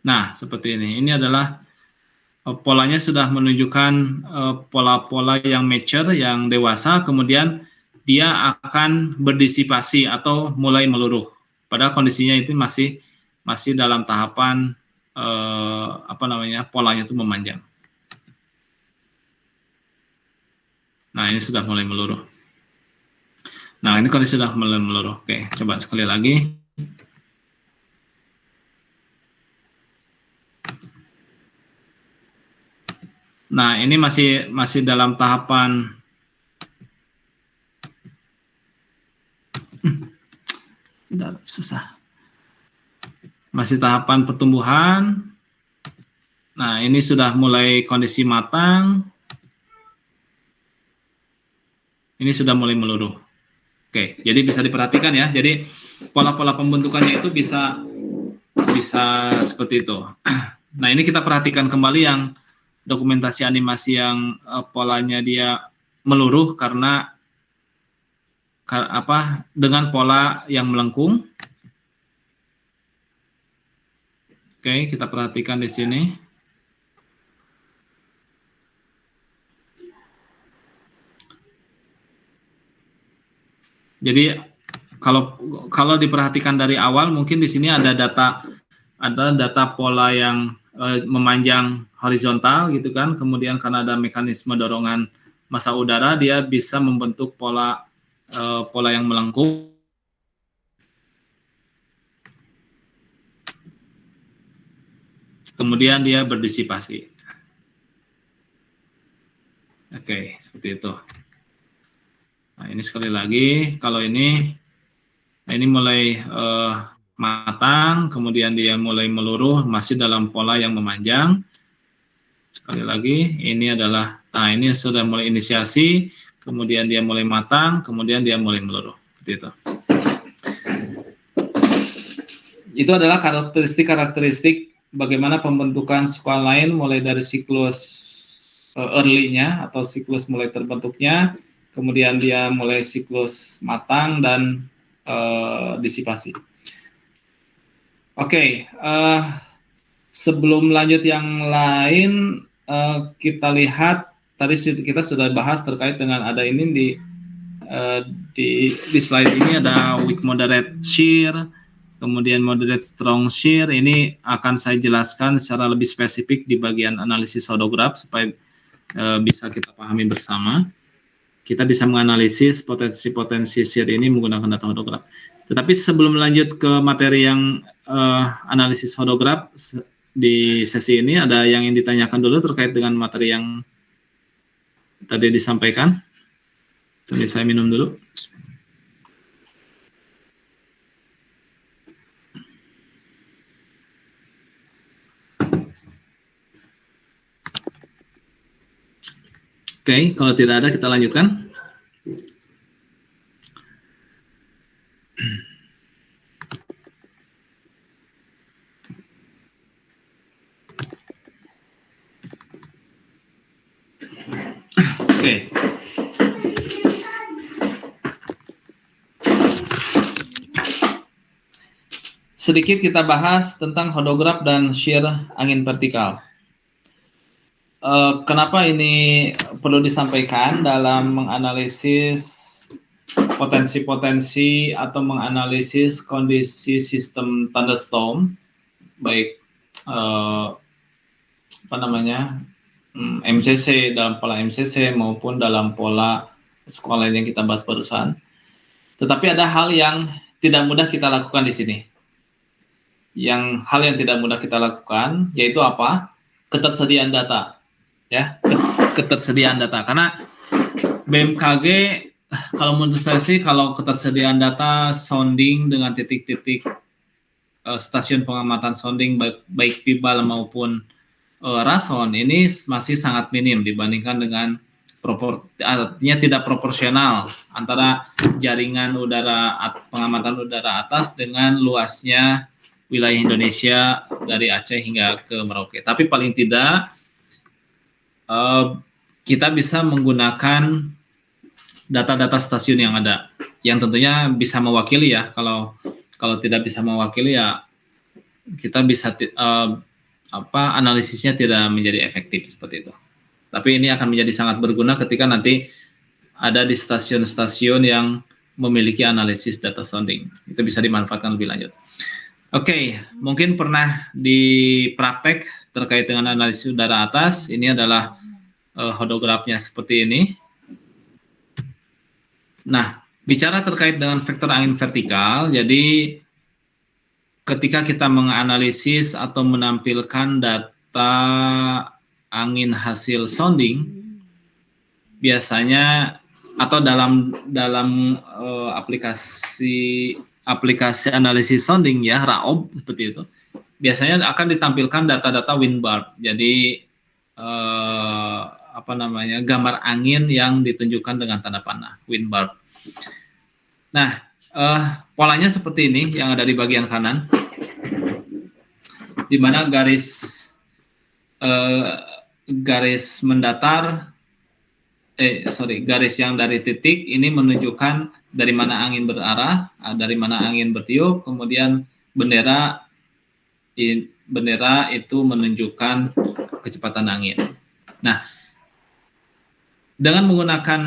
Nah, seperti ini. Ini adalah polanya sudah menunjukkan pola-pola yang mature, yang dewasa, kemudian dia akan berdisipasi atau mulai meluruh. Padahal kondisinya itu masih dalam tahapan polanya itu memanjang. Nah, ini sudah mulai meluruh. Nah, ini kondisi sudah mulai meluruh. Oke, coba sekali lagi. Nah, ini masih dalam tahapan susah. Masih tahapan pertumbuhan. Nah, ini sudah mulai kondisi matang. Ini sudah mulai meluruh. Oke, jadi bisa diperhatikan ya. Jadi pola-pola pembentukannya itu bisa seperti itu. Nah, ini kita perhatikan kembali yang dokumentasi animasi yang polanya dia meluruh karena dengan pola yang melengkung. Oke, kita perhatikan di sini. Jadi kalau diperhatikan dari awal, mungkin di sini ada data pola yang memanjang horizontal gitu kan. Kemudian karena ada mekanisme dorongan massa udara, dia bisa membentuk pola yang melengkung. Kemudian dia berdisipasi. Oke, seperti itu. Nah, ini sekali lagi, kalau ini mulai matang, kemudian dia mulai meluruh, masih dalam pola yang memanjang. Sekali lagi, ini sudah mulai inisiasi, kemudian dia mulai matang, kemudian dia mulai meluruh. Seperti itu. Itu adalah karakteristik bagaimana pembentukan squall line mulai dari siklus early-nya atau siklus mulai terbentuknya, kemudian dia mulai siklus matang dan disipasi. Oke, sebelum lanjut yang lain, kita lihat tadi kita sudah bahas terkait dengan ada ini di slide ini ada weak moderate shear, kemudian moderate strong shear. Ini akan saya jelaskan secara lebih spesifik di bagian analisis hodograf supaya bisa kita pahami bersama. Kita bisa menganalisis potensi-potensi shear ini menggunakan data hodograf. Tetapi sebelum lanjut ke materi yang analisis hodograf di sesi ini, ada yang ingin ditanyakan dulu terkait dengan materi yang tadi disampaikan. Sambil saya minum dulu. Oke, kalau tidak ada kita lanjutkan. Oke. Sedikit kita bahas tentang hodograf dan shear angin vertikal. Kenapa ini perlu disampaikan dalam menganalisis potensi-potensi atau menganalisis kondisi sistem thunderstorm, baik MCC, dalam pola MCC maupun dalam pola squall line yang kita bahas barusan. Tetapi ada hal yang tidak mudah kita lakukan di sini. Hal yang tidak mudah kita lakukan yaitu apa? Ketersediaan data. Ya, ketersediaan data. Karena BMKG kalau menurut saya sih, kalau ketersediaan data sounding dengan titik-titik stasiun pengamatan sounding baik PIBAL maupun rason ini masih sangat minim dibandingkan dengan artinya tidak proporsional antara jaringan udara pengamatan udara atas dengan luasnya wilayah Indonesia dari Aceh hingga ke Merauke. Tapi paling tidak kita bisa menggunakan data-data stasiun yang ada, yang tentunya bisa mewakili ya. Kalau tidak bisa mewakili ya kita bisa analisisnya tidak menjadi efektif seperti itu. Tapi ini akan menjadi sangat berguna ketika nanti ada di stasiun-stasiun yang memiliki analisis data sounding. Itu bisa dimanfaatkan lebih lanjut. Oke, mungkin pernah dipraktek terkait dengan analisis udara atas. Ini adalah hodografnya seperti ini. Nah, bicara terkait dengan vektor angin vertikal, jadi ketika kita menganalisis atau menampilkan data angin hasil sounding, biasanya atau dalam aplikasi analisis sounding ya, RAOB seperti itu, biasanya akan ditampilkan data-data wind barb. Jadi gambar angin yang ditunjukkan dengan tanda panah, wind barb. Nah, polanya seperti ini yang ada di bagian kanan, di mana garis garis yang dari titik ini menunjukkan dari mana angin berarah, dari mana angin bertiup, kemudian bendera itu menunjukkan kecepatan angin. Nah, dengan menggunakan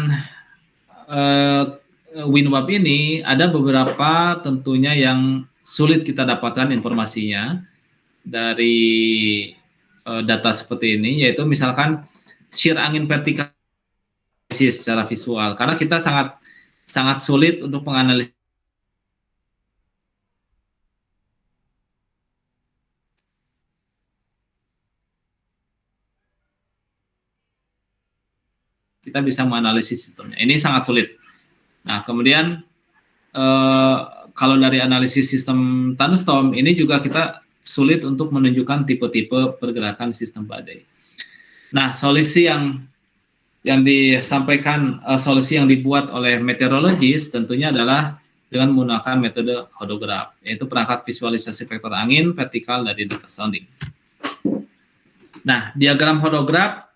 WinWap ini, ada beberapa tentunya yang sulit kita dapatkan informasinya dari data seperti ini, yaitu misalkan shear angin vertikal secara visual, karena kita sangat sulit untuk menganalisis. Kita bisa menganalisis sistemnya. Ini sangat sulit. Nah, kemudian kalau dari analisis sistem thunderstorm ini juga kita sulit untuk menunjukkan tipe-tipe pergerakan sistem badai. Nah, solusi yang disampaikan, solusi yang dibuat oleh meteorologis tentunya adalah dengan menggunakan metode hodograf, yaitu perangkat visualisasi vektor angin vertikal dari data sounding. Nah, diagram hodograf,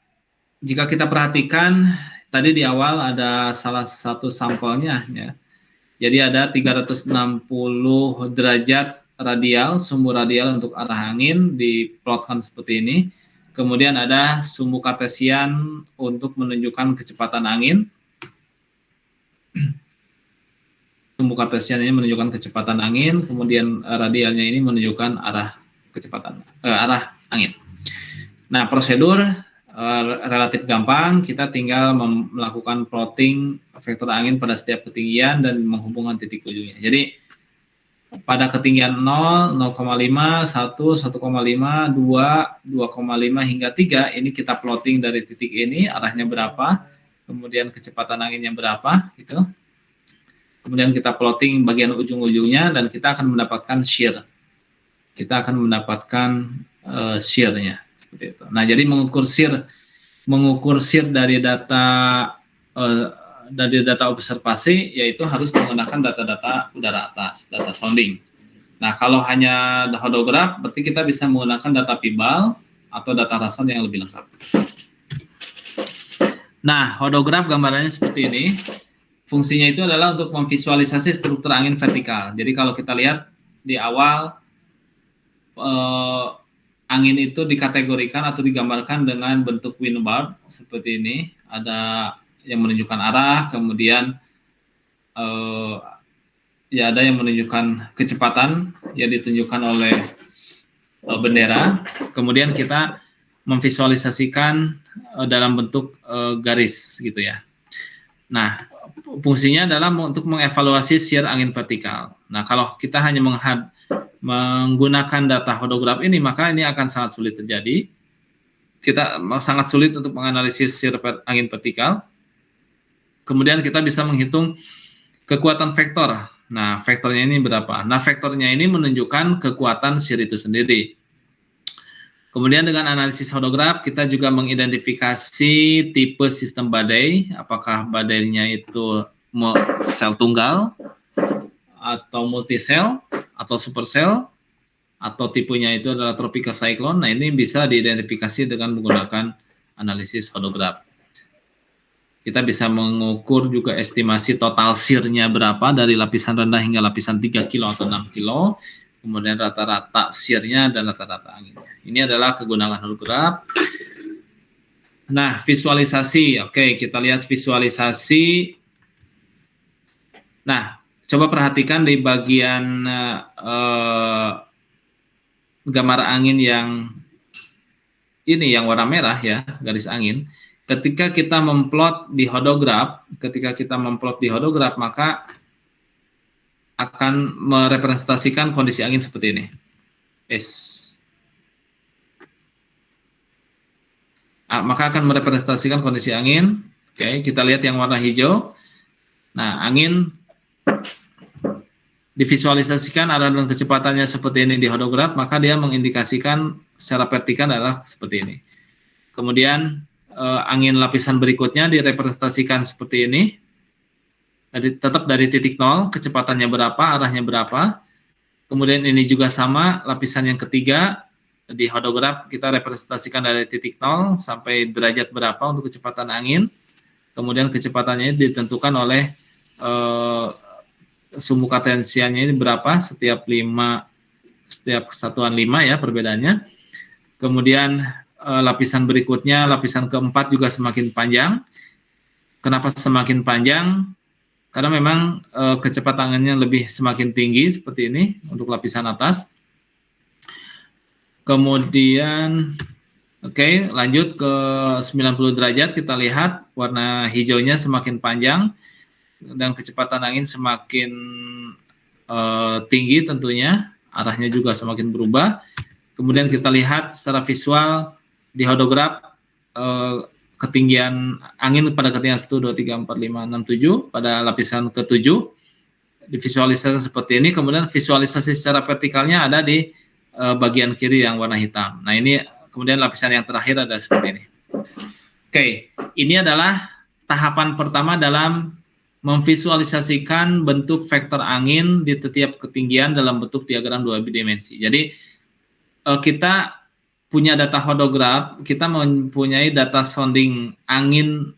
jika kita perhatikan, tadi di awal ada salah satu sampelnya, ya. Jadi ada 360 derajat radial, sumbu radial untuk arah angin, diplotkan seperti ini. Kemudian ada sumbu kartesian untuk menunjukkan kecepatan angin. Sumbu kartesian ini menunjukkan kecepatan angin, kemudian radialnya ini menunjukkan arah arah angin. Nah, prosedur relatif gampang, kita tinggal melakukan plotting vektor angin pada setiap ketinggian dan menghubungkan titik ujungnya. Jadi pada ketinggian 0, 0,5, 1, 1,5, 2, 2,5 hingga 3 ini kita plotting dari titik ini arahnya berapa, kemudian kecepatan anginnya berapa gitu. Kemudian kita plotting bagian ujung-ujungnya dan kita akan mendapatkan shear. Kita akan mendapatkan shear-nya seperti itu. Nah, jadi mengukur shear dari data observasi, yaitu harus menggunakan data-data udara atas, data sounding. Nah, kalau hanya hodograf, berarti kita bisa menggunakan data Pibal atau data rason yang lebih lengkap. Nah, hodograf gambarannya seperti ini. Fungsinya itu adalah untuk memvisualisasi struktur angin vertikal. Jadi kalau kita lihat di awal, angin itu dikategorikan atau digambarkan dengan bentuk windward seperti ini. Ada yang menunjukkan arah, kemudian ya ada yang menunjukkan kecepatan yang ditunjukkan oleh bendera. Kemudian kita memvisualisasikan dalam bentuk garis gitu ya. Nah, fungsinya adalah untuk mengevaluasi shear angin vertikal. Nah, kalau kita hanya menggunakan data hodograf ini, maka ini akan sangat sulit terjadi. Kita sangat sulit untuk menganalisis shear angin vertikal. Kemudian kita bisa menghitung kekuatan vektor. Nah, vektornya ini berapa? Nah, vektornya ini menunjukkan kekuatan shear itu sendiri. Kemudian dengan analisis hodograf, kita juga mengidentifikasi tipe sistem badai. Apakah badainya itu sel tunggal, atau multisel, atau supercell, atau tipenya itu adalah tropical cyclone. Nah, ini bisa diidentifikasi dengan menggunakan analisis hodograf. Kita bisa mengukur juga estimasi total shear-nya berapa dari lapisan rendah hingga lapisan 3 kilo atau 6 kilo. Kemudian rata-rata shear-nya dan rata-rata anginnya. Ini adalah kegunaan hodograf. Nah, visualisasi. Oke, kita lihat visualisasi. Nah, coba perhatikan di bagian gambar angin yang ini, yang warna merah ya, garis angin. Ketika kita memplot di hodograf, maka akan merepresentasikan kondisi angin seperti ini. Maka akan merepresentasikan kondisi angin. Oke, kita lihat yang warna hijau. Nah, angin divisualisasikan arah dan kecepatannya seperti ini di hodograf, maka dia mengindikasikan secara vertikal adalah seperti ini. Kemudian angin lapisan berikutnya direpresentasikan seperti ini. Tetap dari titik 0, kecepatannya berapa, arahnya berapa. Kemudian ini juga sama, lapisan yang ketiga di hodograf kita representasikan dari titik 0 sampai derajat berapa untuk kecepatan angin. Kemudian kecepatannya ditentukan oleh sumbu kartesiannya ini berapa setiap satuan 5 ya perbedaannya. Kemudian lapisan berikutnya, lapisan keempat juga semakin panjang. Kenapa semakin panjang? Karena memang kecepatan anginnya lebih semakin tinggi seperti ini untuk lapisan atas. Kemudian lanjut ke 90 derajat, kita lihat warna hijaunya semakin panjang dan kecepatan angin semakin tinggi tentunya, arahnya juga semakin berubah. Kemudian kita lihat secara visual di hodograf ketinggian angin pada ketinggian 1, 2, 3, 4, 5, 6, 7 pada lapisan ke-7 divisualisasikan seperti ini. Kemudian visualisasi secara vertikalnya ada di bagian kiri yang warna hitam. Nah, ini kemudian lapisan yang terakhir ada seperti ini. Oke, ini adalah tahapan pertama dalam memvisualisasikan bentuk vektor angin di setiap ketinggian dalam bentuk diagram 2 dimensi. Jadi kita punya data hodograf, kita mempunyai data sounding angin,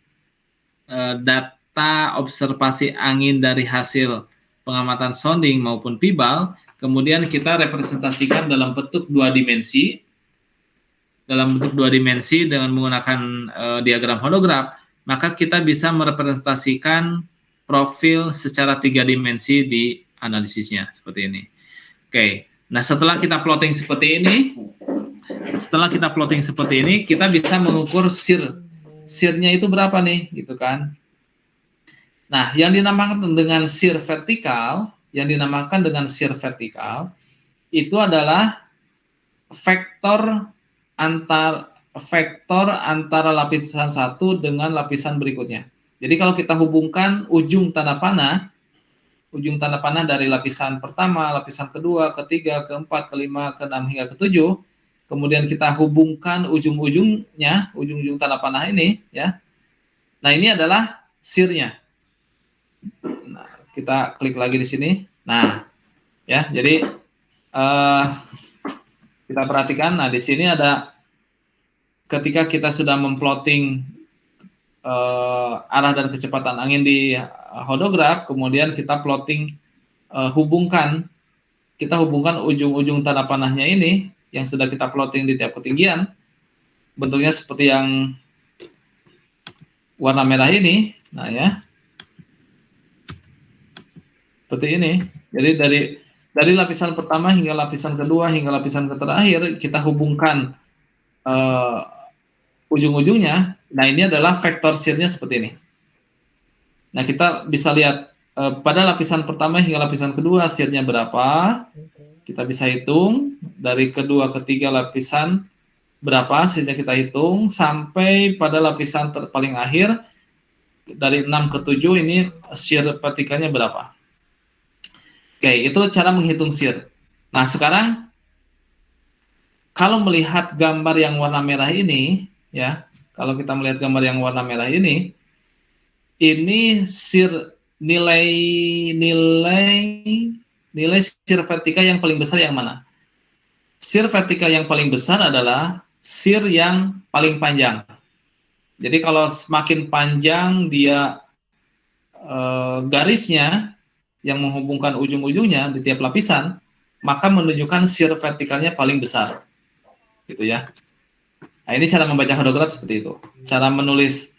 data observasi angin dari hasil pengamatan sounding maupun PIBAL, kemudian kita representasikan dalam bentuk 2 dimensi, dengan menggunakan diagram hodograf, maka kita bisa merepresentasikan profil secara 3 dimensi di analisisnya seperti ini. Oke, nah setelah kita plotting seperti ini, kita bisa mengukur shear-nya itu berapa nih, gitu kan? Nah, yang dinamakan dengan shear vertikal, itu adalah vektor antara lapisan satu dengan lapisan berikutnya. Jadi kalau kita hubungkan ujung tanda panah dari lapisan pertama, lapisan kedua, ketiga, keempat, kelima, keenam hingga ketujuh, kemudian kita hubungkan ujung tanda panah ini, ya. Nah, ini adalah shear-nya. Nah, kita klik lagi di sini. Nah, ya, jadi kita perhatikan. Nah, di sini ada ketika kita sudah memplotting arah dan kecepatan angin di hodograf, kemudian kita plotting hubungkan ujung-ujung tanda panahnya ini yang sudah kita plotting di tiap ketinggian, bentuknya seperti yang warna merah ini. Nah, ya, seperti ini. Jadi dari lapisan pertama hingga lapisan kedua hingga lapisan terakhir kita hubungkan ujung-ujungnya. Nah, ini adalah vektor shear-nya seperti ini. Nah, kita bisa lihat pada lapisan pertama hingga lapisan kedua shear-nya berapa. Kita bisa hitung dari kedua ketiga lapisan berapa shear-nya, kita hitung sampai pada lapisan paling akhir dari 6 ke 7 ini shear vertikalnya berapa. Oke, itu cara menghitung shear. Nah, sekarang kalau melihat gambar yang warna merah ini, ya, kalau kita melihat gambar yang warna merah ini shear nilai shear vertikal yang paling besar yang mana? Shear vertikal yang paling besar adalah shear yang paling panjang. Jadi kalau semakin panjang dia garisnya yang menghubungkan ujung-ujungnya di tiap lapisan, maka menunjukkan shear vertikalnya paling besar. Gitu ya. Nah, ini cara membaca hodograf seperti itu. Cara menulis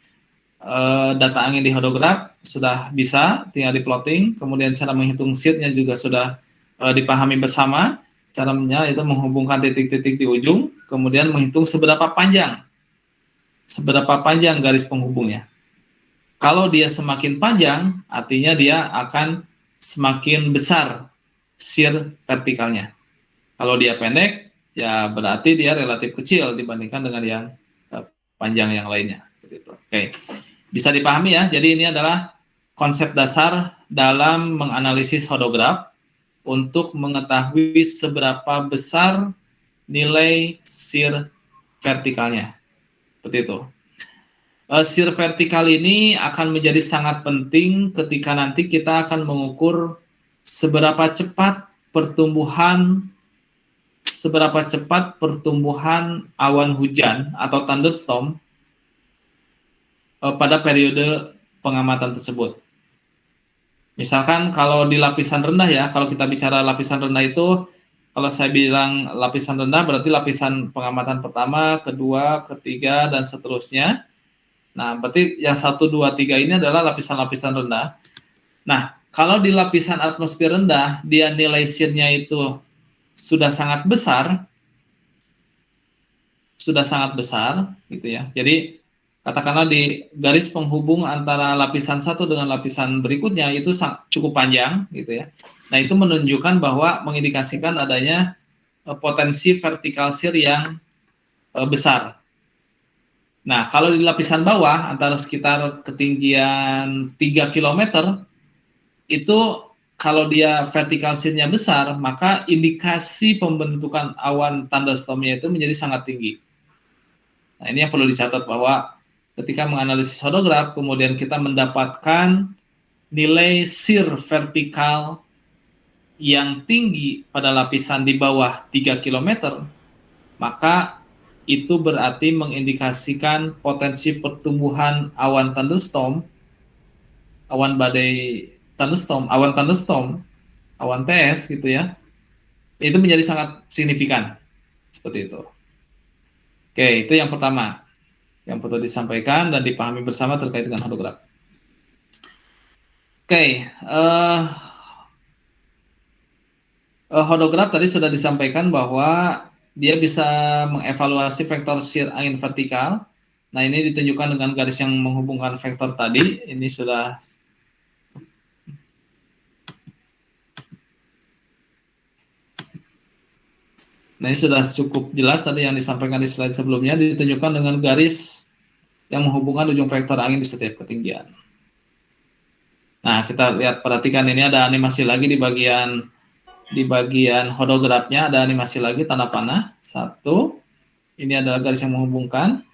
data angin di hodograf sudah bisa, tinggal di plotting. Kemudian cara menghitung shear-nya juga sudah dipahami bersama. Caranya itu menghubungkan titik-titik di ujung, kemudian menghitung seberapa panjang garis penghubungnya. Kalau dia semakin panjang, artinya dia akan semakin besar shear vertikalnya. Kalau dia pendek, ya berarti dia relatif kecil dibandingkan dengan yang panjang yang lainnya. Oke, bisa dipahami ya. Jadi ini adalah konsep dasar dalam menganalisis hodograf untuk mengetahui seberapa besar nilai shear vertikalnya. Seperti itu. Shear vertikal ini akan menjadi sangat penting ketika nanti kita akan mengukur seberapa cepat pertumbuhan awan hujan atau thunderstorm pada periode pengamatan tersebut. Misalkan kalau di lapisan rendah ya, kalau kita bicara lapisan rendah itu, kalau saya bilang lapisan rendah berarti lapisan pengamatan pertama, kedua, ketiga, dan seterusnya. Nah, berarti yang 1, 2, 3 ini adalah lapisan-lapisan rendah. Nah, kalau di lapisan atmosfer rendah, dia nilai shear-nya itu sudah sangat besar, gitu ya. Jadi, katakanlah di garis penghubung antara lapisan satu dengan lapisan berikutnya itu cukup panjang, gitu ya. Nah, itu menunjukkan bahwa mengindikasikan adanya potensi vertical shear yang besar. Nah, kalau di lapisan bawah, antara sekitar ketinggian 3 km, itu kalau dia vertical shear-nya besar, maka indikasi pembentukan awan thunderstorm-nya itu menjadi sangat tinggi. Nah, ini yang perlu dicatat bahwa ketika menganalisis hodograf, kemudian kita mendapatkan nilai shear vertikal yang tinggi pada lapisan di bawah 3 km, maka itu berarti mengindikasikan potensi pertumbuhan awan thunderstorm, awan badai thunderstorm, awan thunderstorm, awan TS gitu ya. Itu menjadi sangat signifikan. Seperti itu. Oke, itu yang pertama yang perlu disampaikan dan dipahami bersama terkait dengan hodograf. Oke, hodograf tadi sudah disampaikan bahwa dia bisa mengevaluasi vektor shear angin vertikal. Nah, ini ditunjukkan dengan garis yang menghubungkan vektor tadi. Ini sudah Nah, ini sudah cukup jelas tadi yang disampaikan di slide sebelumnya, ditunjukkan dengan garis yang menghubungkan ujung vektor angin di setiap ketinggian. Nah, kita lihat, perhatikan ini ada animasi lagi di bagian hodografnya, ada animasi lagi tanda panah. 1, ini adalah garis yang menghubungkan.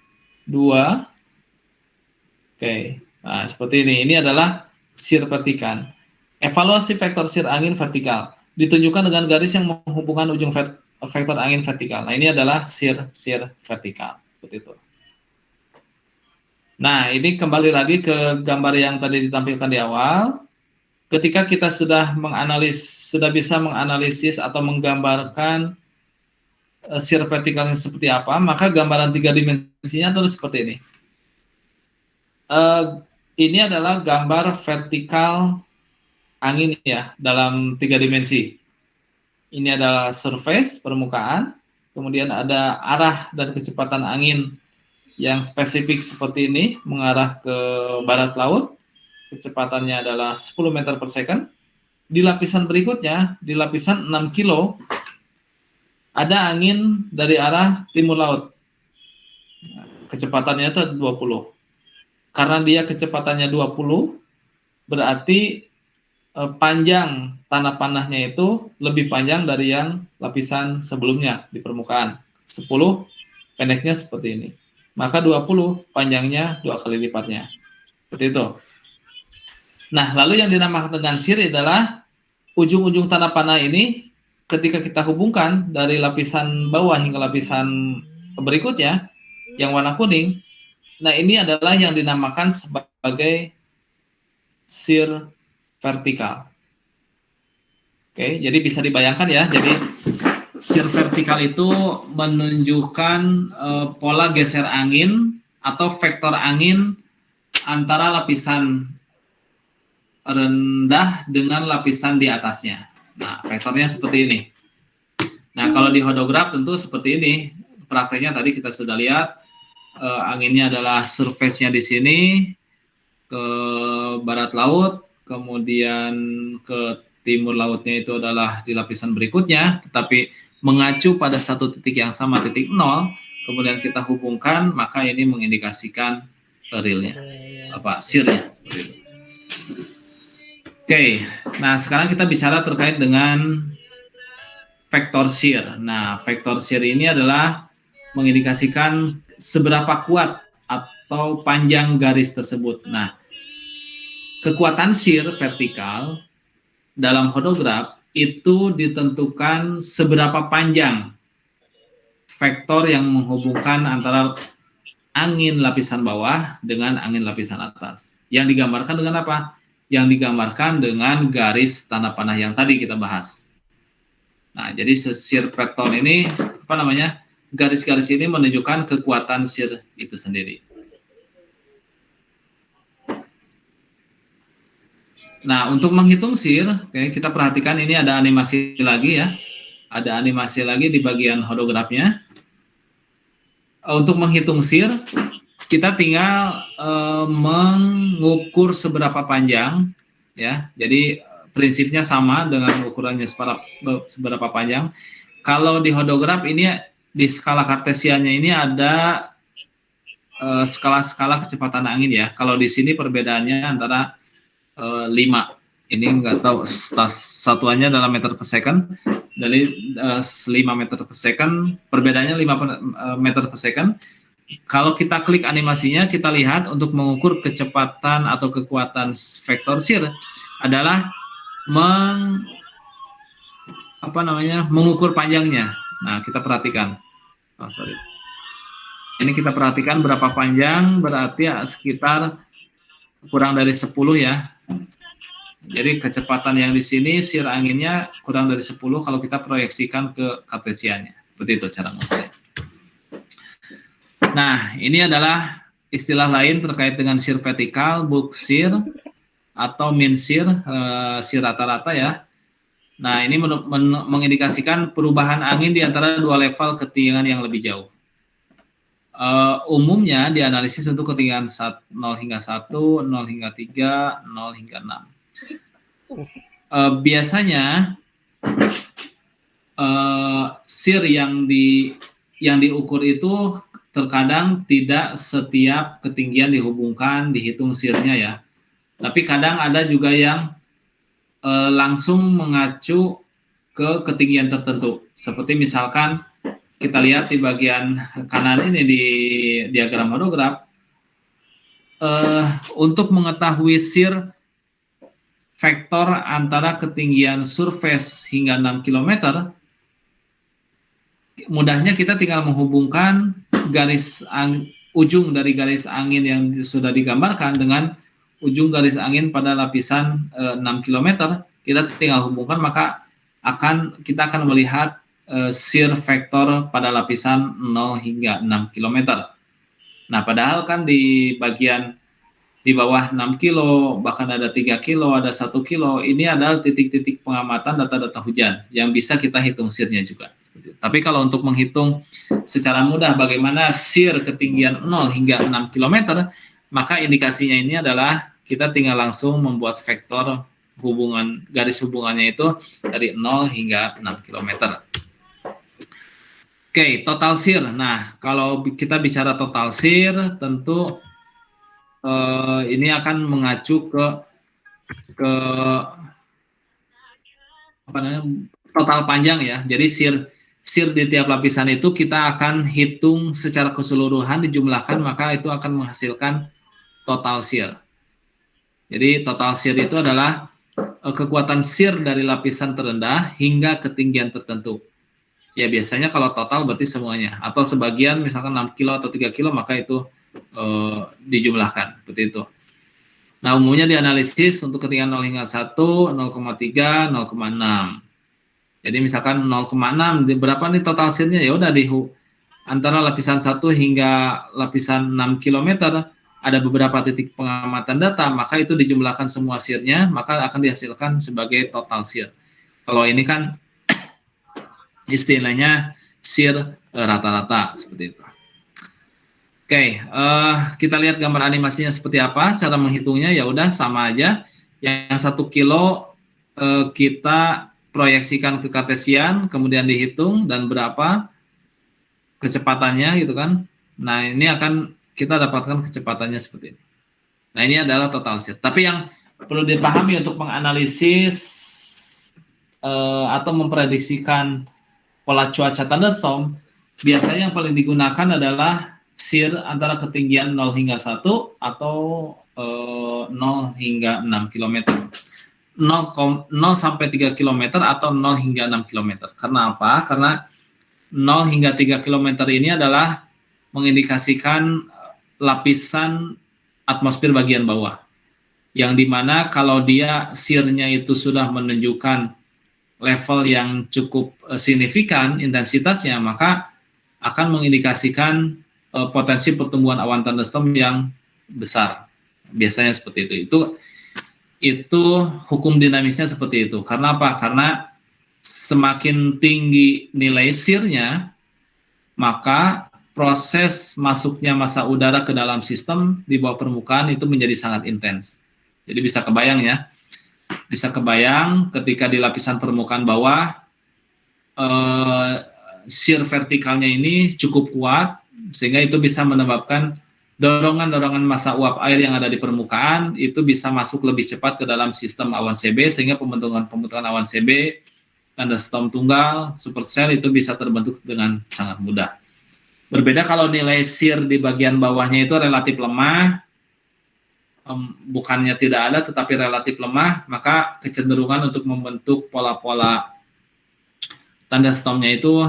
2, oke, nah seperti ini. Ini adalah shear vertikal. Evaluasi vektor shear angin vertikal ditunjukkan dengan garis yang menghubungkan ujung vektor angin vertikal. Nah, ini adalah shear vertikal. Seperti itu. Nah, ini kembali lagi ke gambar yang tadi ditampilkan di awal. Ketika kita sudah bisa menganalisis atau menggambarkan shear vertikalnya seperti apa, maka gambaran 3 dimensinya adalah seperti ini. Ini adalah gambar vertikal angin ya, dalam 3 dimensi. Ini adalah surface, permukaan, kemudian ada arah dan kecepatan angin yang spesifik seperti ini, mengarah ke barat laut, kecepatannya adalah 10 meter per second. Di lapisan berikutnya, di lapisan 6 kilo, ada angin dari arah timur laut. Kecepatannya itu 20. Karena dia kecepatannya 20, berarti panjang tanah panahnya itu lebih panjang dari yang lapisan sebelumnya di permukaan. 10, pendeknya seperti ini. Maka 20, panjangnya 2 kali lipatnya. Seperti itu. Nah, lalu yang dinamakan dengan shear adalah ujung-ujung tanah panah ini ketika kita hubungkan dari lapisan bawah hingga lapisan berikutnya, yang warna kuning, nah ini adalah yang dinamakan sebagai shear vertikal. Oke, jadi bisa dibayangkan ya. Jadi shear vertikal itu menunjukkan pola geser angin atau vektor angin antara lapisan rendah dengan lapisan di atasnya. Nah, vektornya seperti ini. Nah, kalau di hodograf tentu seperti ini. Prakteknya tadi kita sudah lihat anginnya adalah surface-nya di sini ke barat laut, kemudian ke timur lautnya itu adalah di lapisan berikutnya, tetapi mengacu pada satu titik yang sama, titik 0, kemudian kita hubungkan, maka ini mengindikasikan realnya, shear-nya. Oke, nah sekarang kita bicara terkait dengan vektor shear. Nah, vektor shear ini adalah mengindikasikan seberapa kuat atau panjang garis tersebut. Nah, kekuatan shear vertikal dalam hodograf itu ditentukan seberapa panjang vektor yang menghubungkan antara angin lapisan bawah dengan angin lapisan atas. Yang digambarkan dengan apa? Yang digambarkan dengan garis tanda panah yang tadi kita bahas. Nah, jadi shear vektor ini, garis-garis ini menunjukkan kekuatan shear itu sendiri. Nah, untuk menghitung shear, kita perhatikan ini ada animasi lagi ya. Ada animasi lagi di bagian hodografnya. Untuk menghitung shear, kita tinggal mengukur seberapa panjang, ya. Jadi prinsipnya sama dengan ukurannya seberapa panjang. Kalau di hodograf ini di skala kartesiannya ini ada skala-skala kecepatan angin ya. Kalau di sini perbedaannya antara 5. Ini nggak tahu satuannya dalam meter per second. Dari 5 meter per second, perbedaannya 5 meter per second. kalau kita klik animasinya, kita lihat untuk mengukur kecepatan atau kekuatan vektor shear adalah mengukur panjangnya. Nah, kita perhatikan. Oh, sorry. Ini kita perhatikan berapa panjang, berarti sekitar kurang dari 10 ya. Jadi kecepatan yang di sini shear anginnya kurang dari 10 kalau kita proyeksikan ke kartesiannya. Seperti itu cara mengukurnya. Nah, ini adalah istilah lain terkait dengan shear vertikal, bulk shear atau mean shear, shear rata-rata ya. Nah, ini mengindikasikan perubahan angin di antara dua level ketinggian yang lebih jauh. Umumnya dianalisis untuk ketinggian 0 hingga 1, 0 hingga 3, 0 hingga 6. Biasanya shear yang diukur itu terkadang tidak setiap ketinggian dihubungkan, dihitung shear-nya ya. Tapi kadang ada juga yang langsung mengacu ke ketinggian tertentu. Seperti misalkan kita lihat di bagian kanan ini di diagram hodograf, untuk mengetahui shear vektor antara ketinggian surface hingga 6 km, mudahnya kita tinggal menghubungkan ujung dari garis angin yang sudah digambarkan dengan ujung garis angin pada lapisan 6 km, kita tinggal hubungkan, maka kita akan melihat shear vektor pada lapisan 0 hingga 6 km. Nah, padahal kan di bagian di bawah 6 kilo, bahkan ada 3 kilo, ada 1 kilo, ini adalah titik-titik pengamatan data-data hujan yang bisa kita hitung shear-nya juga. Tapi kalau untuk menghitung secara mudah bagaimana shear ketinggian 0 hingga 6 km, maka indikasinya ini adalah kita tinggal langsung membuat vektor garis hubungannya itu dari 0 hingga 6 km. Oke, total shear. Nah, kalau kita bicara total shear, tentu ini akan mengacu ke total panjang ya. Jadi shear di tiap lapisan itu kita akan hitung secara keseluruhan, dijumlahkan, maka itu akan menghasilkan total shear. Jadi total shear itu adalah kekuatan shear dari lapisan terendah hingga ketinggian tertentu. Ya biasanya kalau total berarti semuanya, atau sebagian misalkan 6 kilo atau 3 kilo, maka itu dijumlahkan seperti itu. Nah, umumnya dianalisis untuk ketinggian 0 hingga 1, 0,3, 0,6. Jadi misalkan 0,6, berapa nih total shear-nya? Ya udah antara lapisan 1 hingga lapisan 6 km ada beberapa titik pengamatan data, maka itu dijumlahkan semua shear-nya, maka akan dihasilkan sebagai total shear. Kalau ini kan istilahnya shear rata-rata seperti itu. Oke, kita lihat gambar animasinya seperti apa. Cara menghitungnya ya udah sama aja. Yang 1 kilo kita proyeksikan ke kartesian, kemudian dihitung dan berapa kecepatannya gitu kan. Nah, ini akan kita dapatkan kecepatannya seperti ini. Nah, ini adalah total shear. Tapi yang perlu dipahami untuk menganalisis atau memprediksikan pola cuaca thunderstorm, biasanya yang paling digunakan adalah shear antara ketinggian 0 hingga 1 atau 0 hingga 6 km. 0 sampai 3 km atau 0 hingga 6 km. Karena apa? Karena 0 hingga 3 km ini adalah mengindikasikan lapisan atmosfer bagian bawah. Yang dimana kalau dia shear-nya itu sudah menunjukkan level yang cukup signifikan intensitasnya, maka akan mengindikasikan potensi pertumbuhan awan thunderstorm yang besar. Biasanya seperti itu. Itu hukum dinamisnya seperti itu. Karena apa? Karena semakin tinggi nilai shear-nya, maka proses masuknya massa udara ke dalam sistem di bawah permukaan itu menjadi sangat intens. Jadi bisa kebayang ya. Bisa kebayang ketika di lapisan permukaan bawah shear vertikalnya ini cukup kuat sehingga itu bisa menyebabkan dorongan massa uap air yang ada di permukaan itu bisa masuk lebih cepat ke dalam sistem awan CB sehingga pembentukan awan CB, thunderstorm tunggal, supercell itu bisa terbentuk dengan sangat mudah. Berbeda kalau nilai shear di bagian bawahnya itu relatif lemah, bukannya tidak ada tetapi relatif lemah, maka kecenderungan untuk membentuk pola-pola thunderstorm-nya itu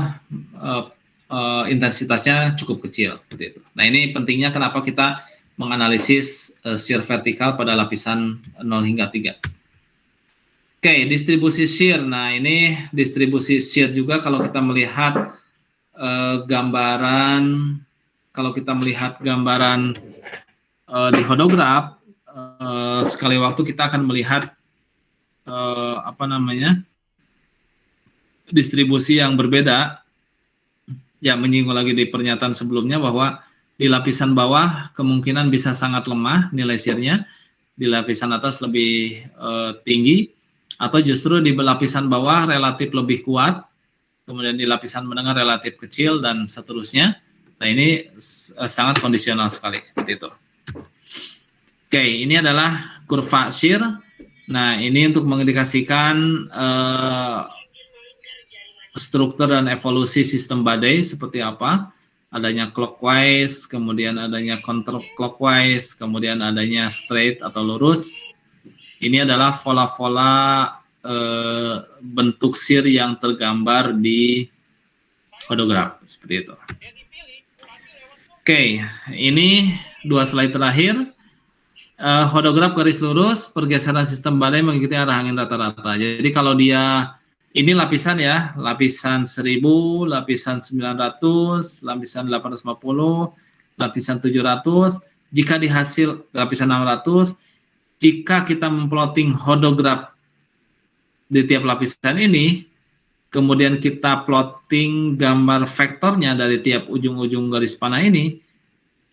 intensitasnya cukup kecil seperti itu. Nah, ini pentingnya kenapa kita menganalisis shear vertikal pada lapisan 0 hingga 3. Oke, distribusi shear. Nah, ini distribusi shear juga kalau kita melihat gambaran di hodograf, sekali waktu kita akan melihat distribusi yang berbeda. Ya, menyinggung lagi di pernyataan sebelumnya bahwa di lapisan bawah kemungkinan bisa sangat lemah nilai shear-nya, di lapisan atas lebih tinggi, atau justru di lapisan bawah relatif lebih kuat, kemudian di lapisan menengah relatif kecil, dan seterusnya. Nah, ini sangat kondisional sekali, seperti itu. Oke, ini adalah kurva shear. Nah, ini untuk mengindikasikan struktur dan evolusi sistem badai seperti apa. Adanya clockwise, kemudian adanya counterclockwise, kemudian adanya straight atau lurus. Ini adalah pola-pola bentuk shear yang tergambar di hodograf seperti itu. Oke, ini 2 slide terakhir. Hodograf garis lurus, pergeseran sistem badai mengikuti arah angin rata-rata. Jadi kalau dia ini lapisan ya, lapisan 1000, lapisan 900, lapisan 850, lapisan 700. Jika di hasil lapisan 600, jika kita memplotting hodograf di tiap lapisan ini, kemudian kita plotting gambar vektornya dari tiap ujung-ujung garis panah ini,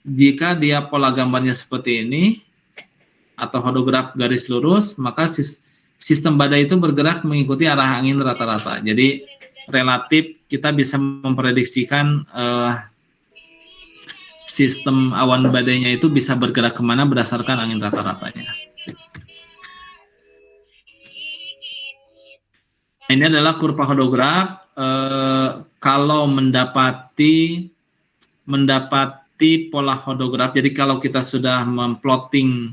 jika dia pola gambarnya seperti ini, atau hodograf garis lurus, maka sistem badai itu bergerak mengikuti arah angin rata-rata. Jadi relatif kita bisa memprediksikan sistem awan badainya itu bisa bergerak kemana berdasarkan angin rata-ratanya. Ini adalah kurva hodograf. Kalau mendapati pola hodograf, jadi kalau kita sudah memplotting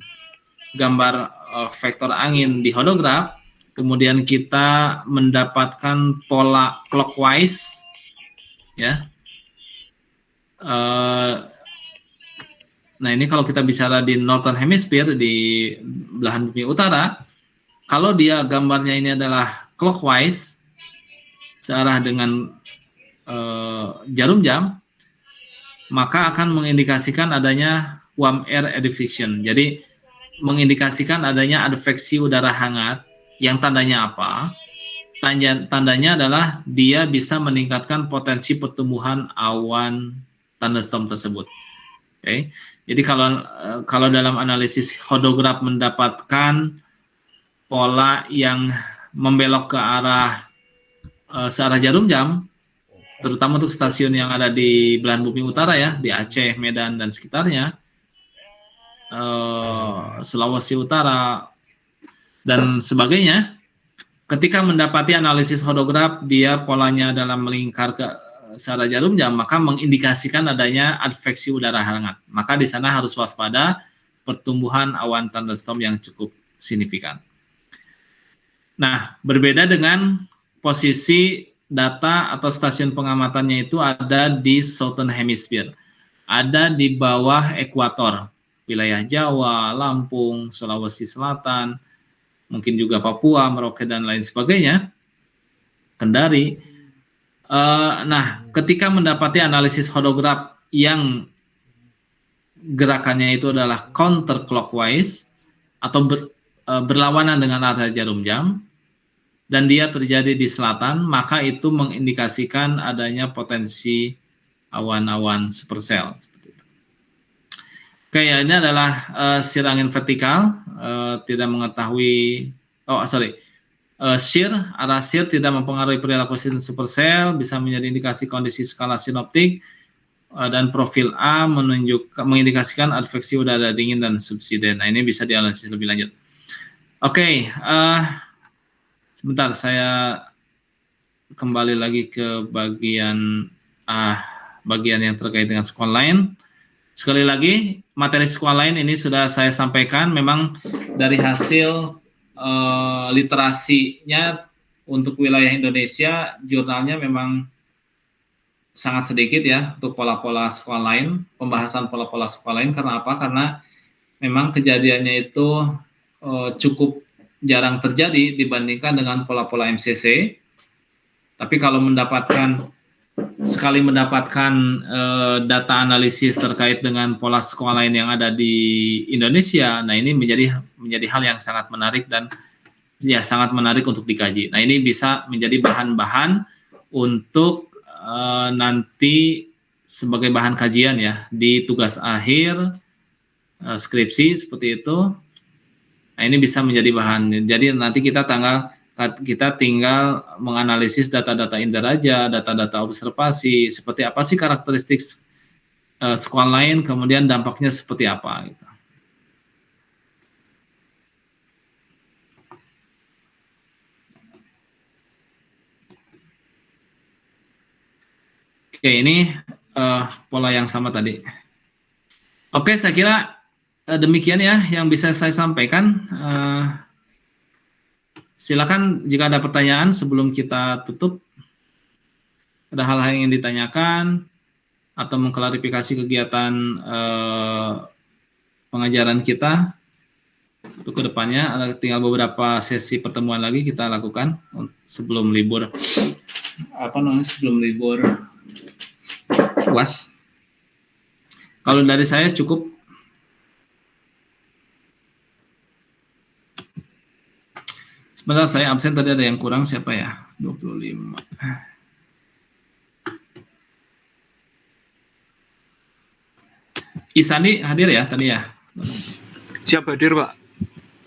gambar vektor angin di hodograf, kemudian kita mendapatkan pola clockwise, ya. Nah, ini kalau kita bicara di Northern Hemisphere, di belahan bumi utara, kalau dia gambarnya ini adalah clockwise, searah dengan jarum jam, maka akan mengindikasikan adanya warm air advection. Jadi mengindikasikan adanya adveksi udara hangat, yang tandanya apa? Tandanya adalah dia bisa meningkatkan potensi pertumbuhan awan thunderstorm tersebut. Oke. Jadi kalau dalam analisis hodograf mendapatkan pola yang membelok ke arah searah jarum jam, terutama untuk stasiun yang ada di belahan bumi utara ya, di Aceh, Medan dan sekitarnya, Sulawesi Utara dan sebagainya. Ketika mendapati analisis hodograf dia polanya dalam melingkar ke searah jarum jam, maka mengindikasikan adanya adveksi udara hangat. Maka di sana harus waspada pertumbuhan awan thunderstorm yang cukup signifikan. Nah, berbeda dengan posisi data atau stasiun pengamatannya itu ada di Southern Hemisphere. Ada di bawah ekuator, wilayah Jawa, Lampung, Sulawesi Selatan, mungkin juga Papua, Merauke, dan lain sebagainya, Kendari. Nah, ketika mendapati analisis hodograf yang gerakannya itu adalah counterclockwise atau berlawanan dengan arah jarum jam, dan dia terjadi di selatan, maka itu mengindikasikan adanya potensi awan-awan supercell. Oke, ya, ini adalah shear angin vertikal, tidak mengetahui, shear, arah shear tidak mempengaruhi perilaku sistem supercell, bisa menjadi indikasi kondisi skala sinoptik, dan profil A mengindikasikan adveksi udara dingin dan subsiden. Nah, ini bisa dianalisis lebih lanjut. Oke, sebentar, saya kembali lagi ke bagian bagian yang terkait dengan sekolah lain. Sekali lagi, materi sekolah lain ini sudah saya sampaikan, memang dari hasil literasinya untuk wilayah Indonesia, jurnalnya memang sangat sedikit ya untuk pola-pola sekolah lain, pembahasan pola-pola sekolah lain. Karena apa? Karena memang kejadiannya itu cukup jarang terjadi dibandingkan dengan pola-pola MCC. Tapi kalau sekali mendapatkan data analisis terkait dengan pola sekolah lain yang ada di Indonesia, nah ini menjadi hal yang sangat menarik dan ya sangat menarik untuk dikaji. Nah ini bisa menjadi bahan-bahan untuk nanti sebagai bahan kajian ya di tugas akhir skripsi seperti itu. Nah ini bisa menjadi bahan. Jadi nanti kita tinggal menganalisis data-data inderaja, data-data observasi, seperti apa sih karakteristik sekolah lain, kemudian dampaknya seperti apa gitu. Oke, ini pola yang sama tadi. Oke, saya kira demikian ya yang bisa saya sampaikan. Silakan jika ada pertanyaan sebelum kita tutup. Ada hal-hal yang ingin ditanyakan atau mengklarifikasi kegiatan pengajaran kita untuk kedepannya. Ada tinggal beberapa sesi pertemuan lagi kita lakukan sebelum libur. Sebelum libur UAS. Kalau dari saya cukup. Sebentar, saya absen tadi ada yang kurang, siapa ya? 25. Isandi hadir ya tadi ya? Siap hadir, Pak.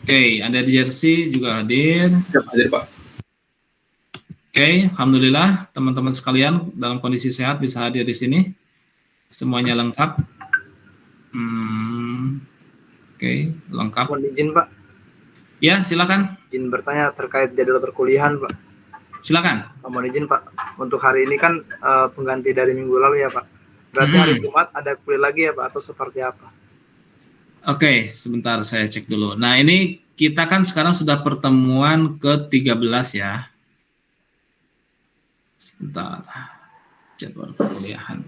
Oke, Anda di Jersey juga hadir. Siap hadir, Pak. Oke, alhamdulillah teman-teman sekalian dalam kondisi sehat bisa hadir di sini. Semuanya lengkap. Oke, lengkap. Mohon izin Pak, Ya, silakan. izin bertanya terkait jadwal perkuliahan Pak. Silakan. Mohon izin Pak, untuk hari ini kan pengganti dari minggu lalu ya Pak. Berarti hari Jumat ada kuliah lagi ya Pak atau seperti apa? Oke, sebentar saya cek dulu. Nah, ini kita kan sekarang sudah pertemuan ke-13 ya. Sebentar. Jadwal perkuliahan.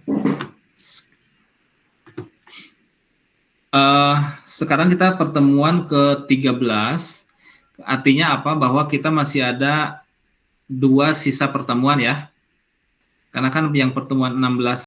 Sekarang kita pertemuan ke-13. Artinya apa? Bahwa kita masih ada 2 sisa pertemuan ya. Karena kan yang pertemuan 16